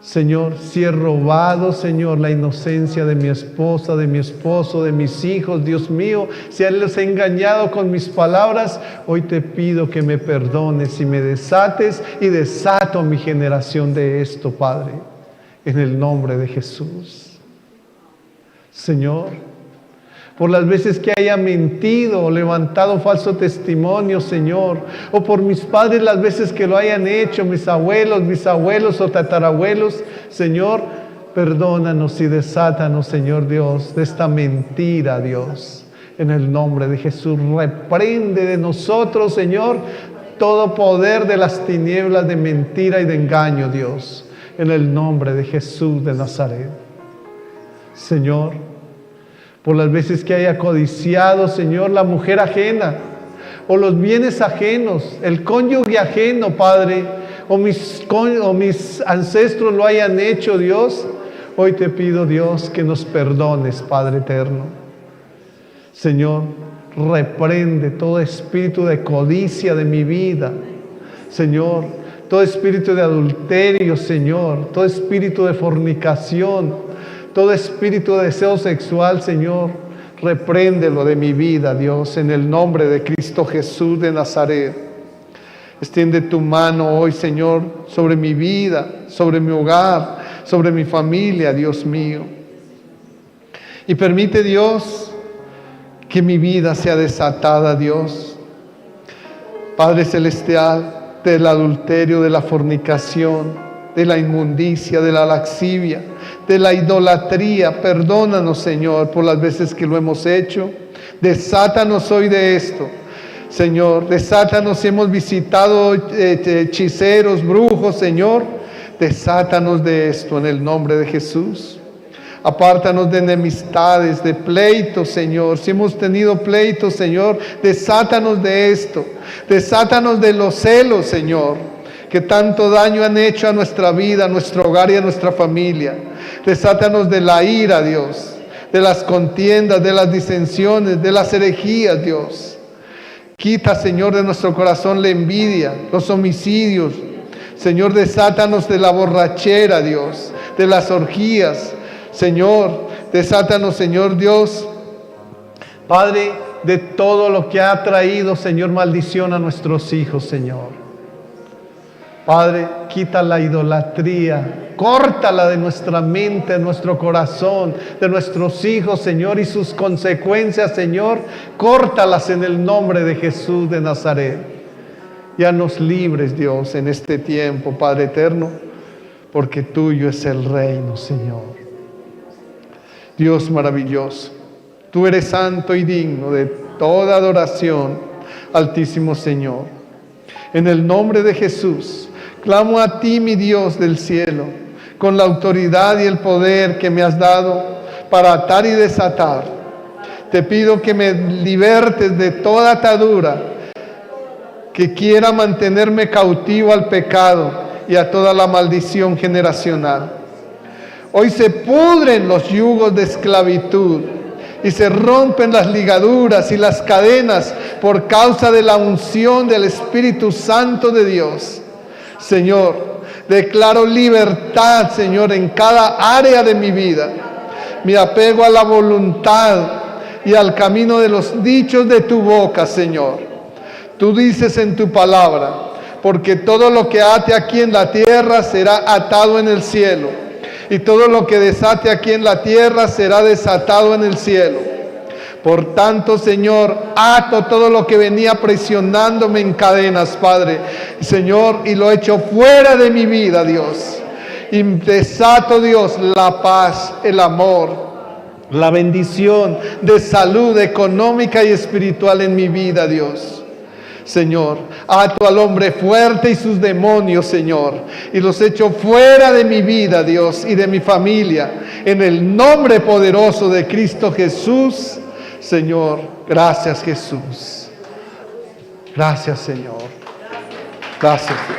Speaker 1: Señor, si he robado, Señor, la inocencia de mi esposa, de mi esposo, de mis hijos, Dios mío, si les he engañado con mis palabras, hoy te pido que me perdones y me desates y desato a mi generación de esto, Padre, en el nombre de Jesús. Señor, por las veces que haya mentido o levantado falso testimonio, Señor, o por mis padres las veces que lo hayan hecho, mis abuelos, bisabuelos o tatarabuelos, Señor, perdónanos y desátanos, Señor Dios, de esta mentira, Dios. En el nombre de Jesús, reprende de nosotros, Señor, todo poder de las tinieblas de mentira y de engaño, Dios. En el nombre de Jesús de Nazaret. Señor, por las veces que haya codiciado, Señor, la mujer ajena, o los bienes ajenos, el cónyuge ajeno, Padre, o mis ancestros lo hayan hecho, Dios, hoy te pido, Dios, que nos perdones, Padre eterno. Señor, reprende todo espíritu de codicia de mi vida, Señor, todo espíritu de adulterio, Señor, todo espíritu de fornicación, todo espíritu de deseo sexual, Señor, repréndelo de mi vida, Dios, en el nombre de Cristo Jesús de Nazaret. Extiende tu mano hoy, Señor, sobre mi vida, sobre mi hogar, sobre mi familia, Dios mío. Y permite, Dios, que mi vida sea desatada, Dios. Padre Celestial, del adulterio, de la fornicación, de la inmundicia, de la lascivia, de la idolatría. Perdónanos, Señor, por las veces que lo hemos hecho. Desátanos hoy de esto, Señor. Desátanos si hemos visitado hechiceros, brujos, Señor. Desátanos de esto en el nombre de Jesús. Apártanos de enemistades, de pleitos, Señor. Si hemos tenido pleitos, Señor, desátanos de esto. Desátanos de los celos, Señor, que tanto daño han hecho a nuestra vida, a nuestro hogar y a nuestra familia. Desátanos de la ira, Dios, de las contiendas, de las disensiones, de las herejías, Dios. Quita, Señor, de nuestro corazón la envidia, los homicidios. Señor, desátanos de la borrachera, Dios, de las orgías. Señor, desátanos, Señor Dios, Padre, de todo lo que ha traído, Señor, maldición a nuestros hijos, Señor. Padre, quita la idolatría, córtala de nuestra mente, de nuestro corazón, de nuestros hijos, Señor, y sus consecuencias, Señor, córtalas en el nombre de Jesús de Nazaret. Ya nos libres, Dios, en este tiempo, Padre eterno, porque tuyo es el reino, Señor. Dios maravilloso, tú eres santo y digno de toda adoración, Altísimo Señor. En el nombre de Jesús, clamo a ti, mi Dios del cielo, con la autoridad y el poder que me has dado para atar y desatar. Te pido que me libertes de toda atadura que quiera mantenerme cautivo al pecado y a toda la maldición generacional. Hoy se pudren los yugos de esclavitud y se rompen las ligaduras y las cadenas por causa de la unción del Espíritu Santo de Dios. Señor, declaro libertad, Señor, en cada área de mi vida. Me apego a la voluntad y al camino de los dichos de tu boca, Señor. Tú dices en tu palabra, porque todo lo que ate aquí en la tierra será atado en el cielo. Y todo lo que desate aquí en la tierra será desatado en el cielo. Por tanto, Señor, ato todo lo que venía presionándome en cadenas, Padre, Señor, y lo echo fuera de mi vida, Dios. Y desato, Dios, la paz, el amor, la bendición de salud económica y espiritual en mi vida, Dios. Señor, ato al hombre fuerte y sus demonios, Señor, y los echo fuera de mi vida, Dios, y de mi familia, en el nombre poderoso de Cristo Jesús. Señor, gracias, Jesús. Gracias, Señor. Gracias, Dios.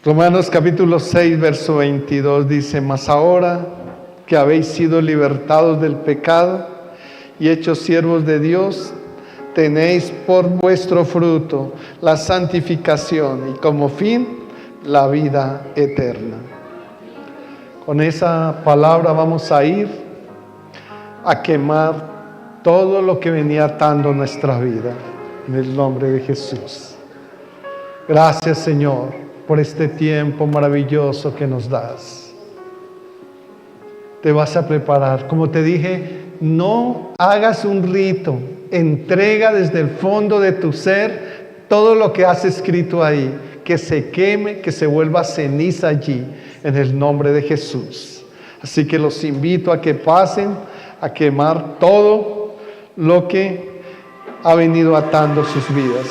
Speaker 1: Romanos capítulo 6, verso 22 dice: mas ahora que habéis sido libertados del pecado y hechos siervos de Dios, tenéis por vuestro fruto la santificación y como fin la vida eterna. Con esa palabra vamos a ir a quemar todo lo que venía atando nuestra vida, en el nombre de Jesús. Gracias, Señor, por este tiempo maravilloso que nos das. Te vas a preparar. Como te dije, no hagas un rito. Entrega desde el fondo de tu ser todo lo que has escrito ahí. Que se queme, que se vuelva ceniza allí, en el nombre de Jesús. Así que los invito a que pasen a quemar todo lo que ha venido atando sus vidas.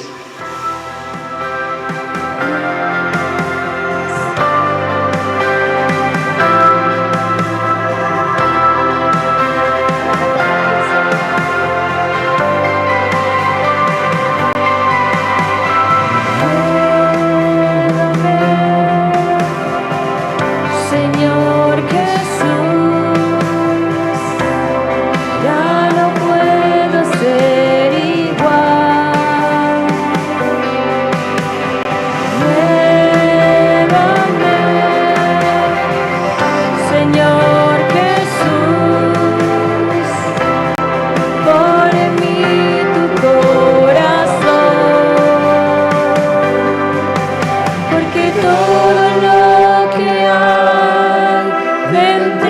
Speaker 3: Todo lo que hay dentro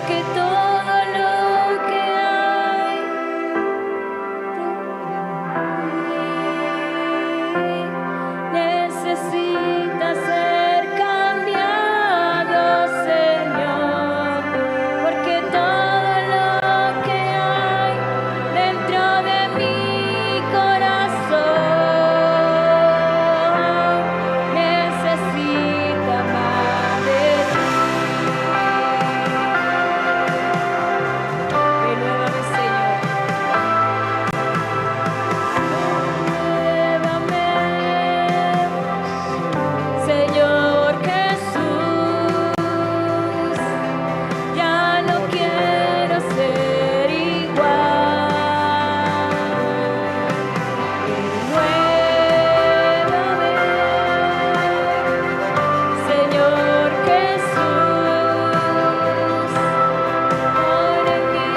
Speaker 2: porque todo lo que hay necesita ser cambiado, Señor, porque todo lo que hay dentro de mi corazón necesita más de ti. Renuévame, Señor. Renuévame, Señor Jesús. Ya no quiero ser igual. Renuévame, Señor Jesús. Pon en mí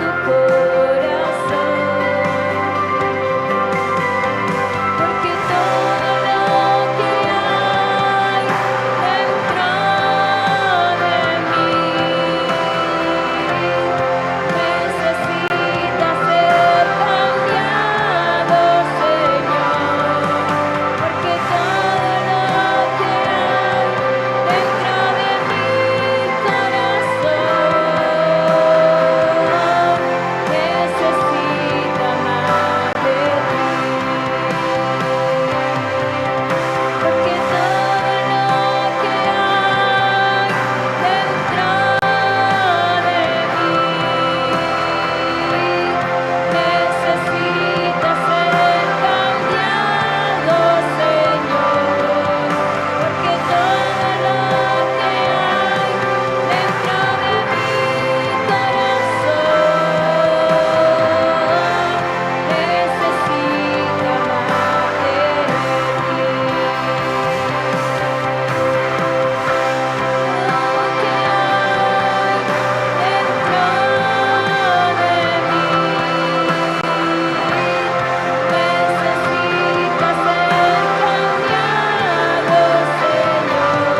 Speaker 2: tu corazón, porque todo lo que hay dentro de mí necesita ser cambiado, Señor, porque todo lo que hay dentro de mi corazón necesita más de ti, porque todo lo que hay dentro de mí necesita ser cambiado, Señor, porque todo lo que hay dentro de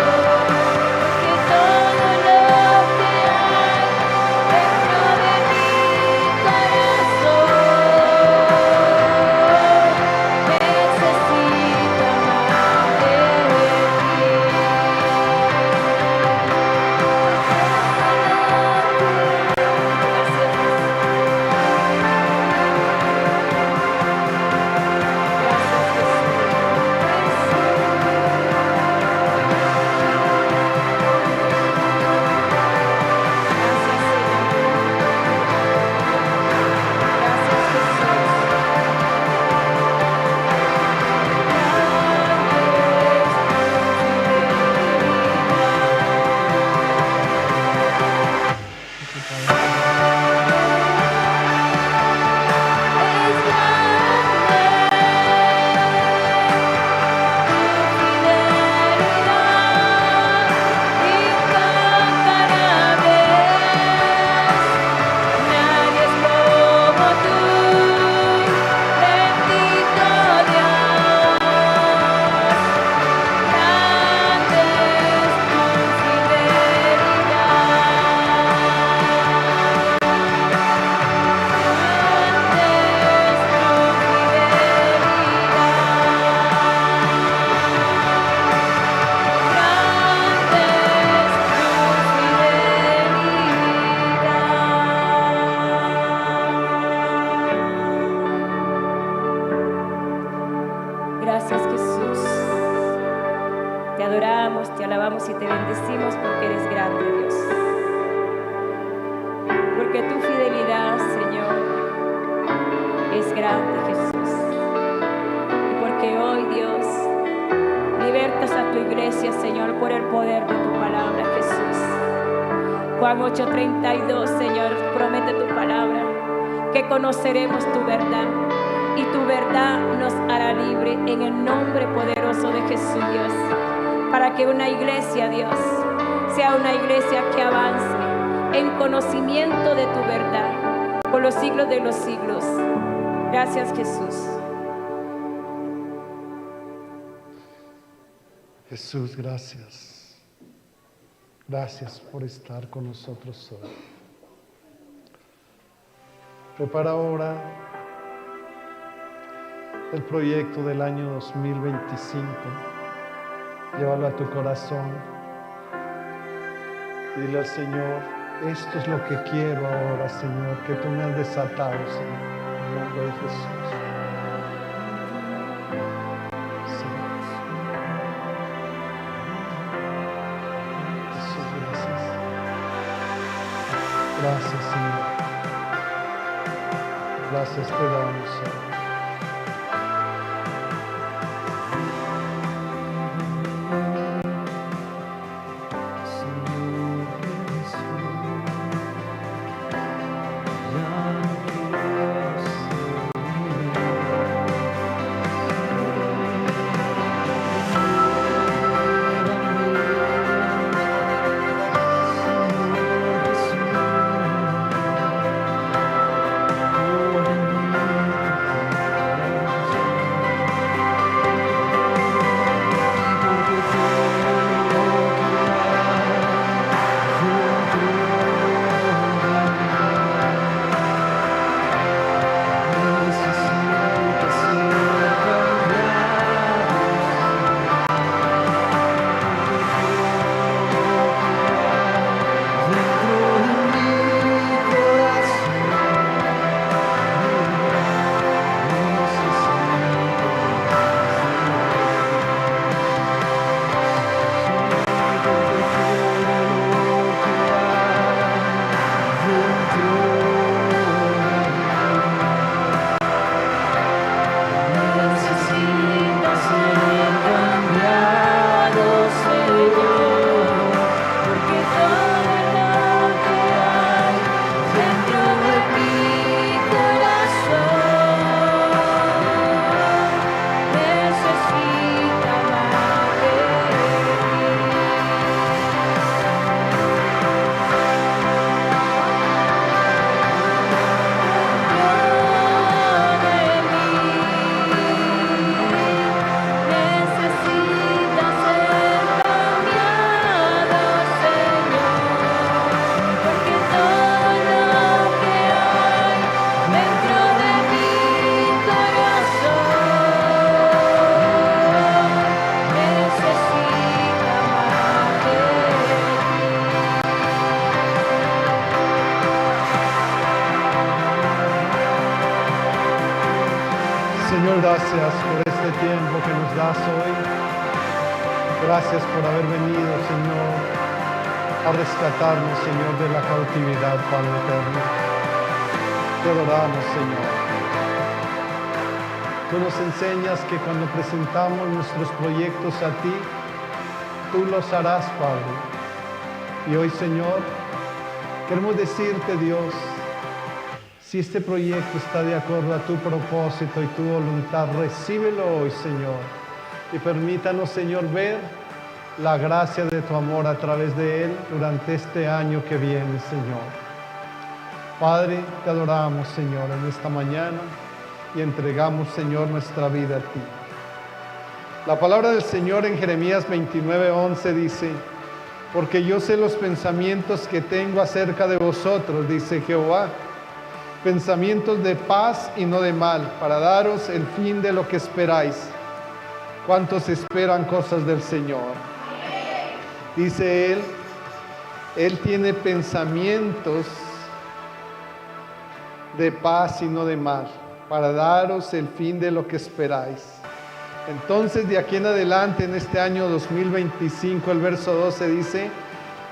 Speaker 2: mi corazón necesita más de ti. Nadie es como tú, bendito Dios. Grande es tu fidelidad. Gracias, Jesús. Te adoramos, te alabamos y te bendecimos porque eres grande, Dios. Porque tu fidelidad, Señor, es grande, Jesús. Y porque hoy, Dios, libertas a tu iglesia, Señor, por el poder de tu palabra, Jesús. Juan 8:32, Señor, promete tu palabra que conoceremos tu verdad y tu verdad nos hará libre en el nombre poderoso de Jesús, Dios, para que una iglesia, Dios, sea una iglesia que avance en conocimiento de tu verdad por los siglos de los siglos. Gracias, Jesús.
Speaker 1: Jesús, gracias. Gracias por estar con nosotros hoy. Prepara ahora el proyecto del año 2025. Llévalo a tu corazón. Y dile al Señor, esto es lo que quiero ahora, Señor, que tú me has desatado, Señor, en el nombre de Jesús. Sí. Jesús, gracias. Gracias, Señor. Gracias te damos, Señor. Señor, gracias por este tiempo que nos das hoy. Gracias por haber venido, Señor, a rescatarnos, Señor, de la cautividad, Padre eterno. Te adoramos, Señor. Tú nos enseñas que cuando presentamos nuestros proyectos a ti, tú los harás, Padre. Y hoy, Señor, queremos decirte, Dios, si este proyecto está de acuerdo a tu propósito y tu voluntad, recíbelo hoy, Señor. Y permítanos, Señor, ver la gracia de tu amor a través de él durante este año que viene, Señor. Padre, te adoramos, Señor, en esta mañana y entregamos, Señor, nuestra vida a ti. La palabra del Señor en Jeremías 29:11 dice: porque yo sé los pensamientos que tengo acerca de vosotros, dice Jehová, pensamientos de paz y no de mal, para daros el fin de lo que esperáis. ¿Cuántos esperan cosas del Señor? Dice Él tiene pensamientos de paz y no de mal, para daros el fin de lo que esperáis. Entonces, de aquí en adelante, en este año 2025, el verso 12 dice: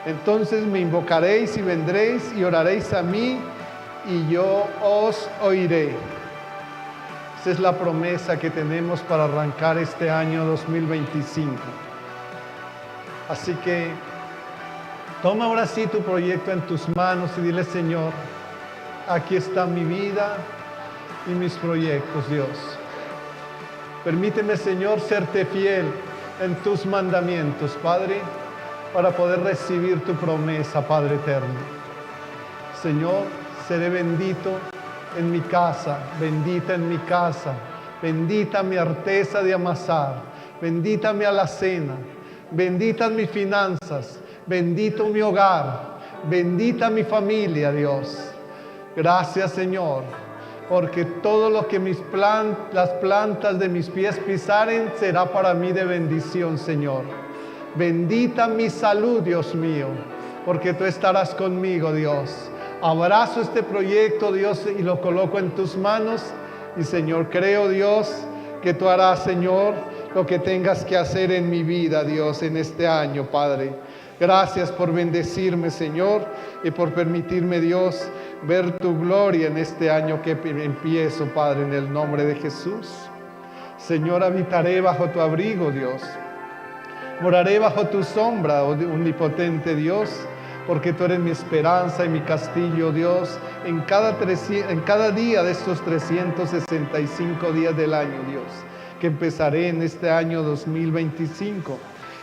Speaker 1: entonces me invocaréis y vendréis y oraréis a mí, y yo os oiré. Esa es la promesa que tenemos para arrancar este año 2025. Así que toma ahora sí tu proyecto en tus manos y dile: Señor, aquí está mi vida y mis proyectos, Dios. Permíteme, Señor, serte fiel en tus mandamientos, Padre, para poder recibir tu promesa, Padre eterno. Señor, seré bendito en mi casa, bendita en mi casa, bendita mi arteza de amasar, bendita mi alacena, benditas mis finanzas, Bendito mi hogar, bendita mi familia, Dios. Gracias, Señor, porque todo lo que las plantas de mis pies pisaren será para mí de bendición, Señor. Bendita mi salud, Dios mío, porque tú estarás conmigo, Dios. Abrazo este proyecto, Dios, y lo coloco en tus manos. Y, Señor, creo, Dios, que tú harás, Señor, lo que tengas que hacer en mi vida, Dios, en este año, Padre. Gracias por bendecirme, Señor, y por permitirme, Dios, ver tu gloria en este año que empiezo, Padre, en el nombre de Jesús. Señor, habitaré bajo tu abrigo, Dios. Moraré bajo tu sombra, oh omnipotente Dios, porque tú eres mi esperanza y mi castillo, Dios, en cada día de estos 365 días del año, Dios, que empezaré en este año 2025.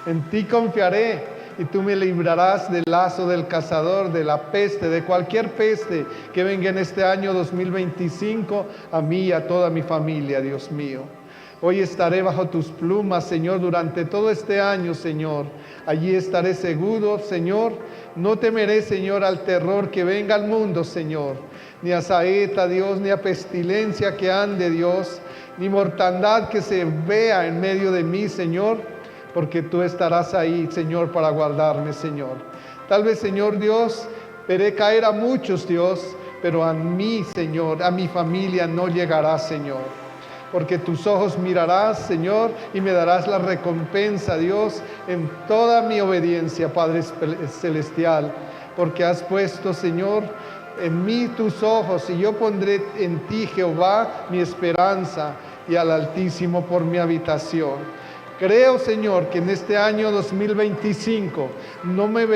Speaker 1: En ti confiaré y tú me librarás del lazo del cazador, de la peste, de cualquier peste que venga en este año 2025 a mí y a toda mi familia, Dios mío. Hoy estaré bajo tus plumas, Señor, durante todo este año, Señor. Allí estaré seguro, Señor. No temeré, Señor, al terror que venga al mundo, Señor. Ni a saeta, Dios, ni a pestilencia que ande, Dios. Ni mortandad que se vea en medio de mí, Señor. Porque tú estarás ahí, Señor, para guardarme, Señor. Tal vez, Señor Dios, veré caer a muchos, Dios, pero a mí, Señor, a mi familia no llegará, Señor. Porque tus ojos mirarás, Señor, y me darás la recompensa, Dios, en toda mi obediencia, Padre Celestial. Porque has puesto, Señor, en mí tus ojos, y yo pondré en ti, Jehová, mi esperanza, y al Altísimo por mi habitación. Creo, Señor, que en este año 2025 no me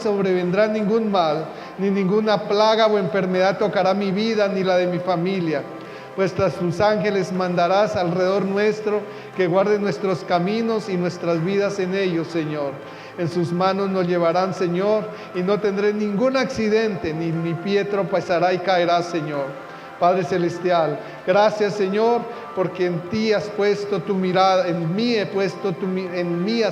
Speaker 1: sobrevendrá ningún mal, ni ninguna plaga o enfermedad tocará mi vida, ni la de mi familia. Pues tras tus ángeles mandarás alrededor nuestro, que guarden nuestros caminos y nuestras vidas en ellos, Señor. En sus manos nos llevarán, Señor, y no tendré ningún accidente, ni mi pie tropezará y caerá, Señor. Padre Celestial, gracias, Señor, porque en ti has puesto tu mirada, en mí has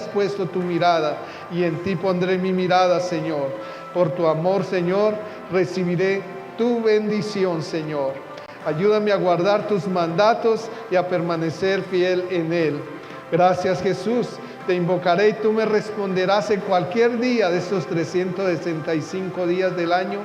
Speaker 1: puesto tu mirada, y en ti pondré mi mirada, Señor. Por tu amor, Señor, recibiré tu bendición, Señor. Ayúdame a guardar tus mandatos y a permanecer fiel en él. Gracias, Jesús. Te invocaré y tú me responderás en cualquier día de estos 365 días del año.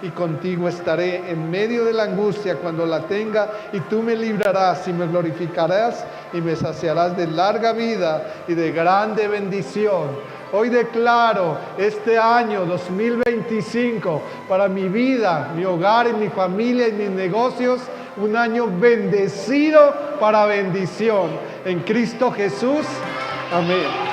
Speaker 1: Y contigo estaré en medio de la angustia cuando la tenga, y tú me librarás y me glorificarás y me saciarás de larga vida y de grande bendición. Hoy declaro este año 2025 para mi vida, mi hogar y mi familia y mis negocios, un año bendecido para bendición. En Cristo Jesús. Amén.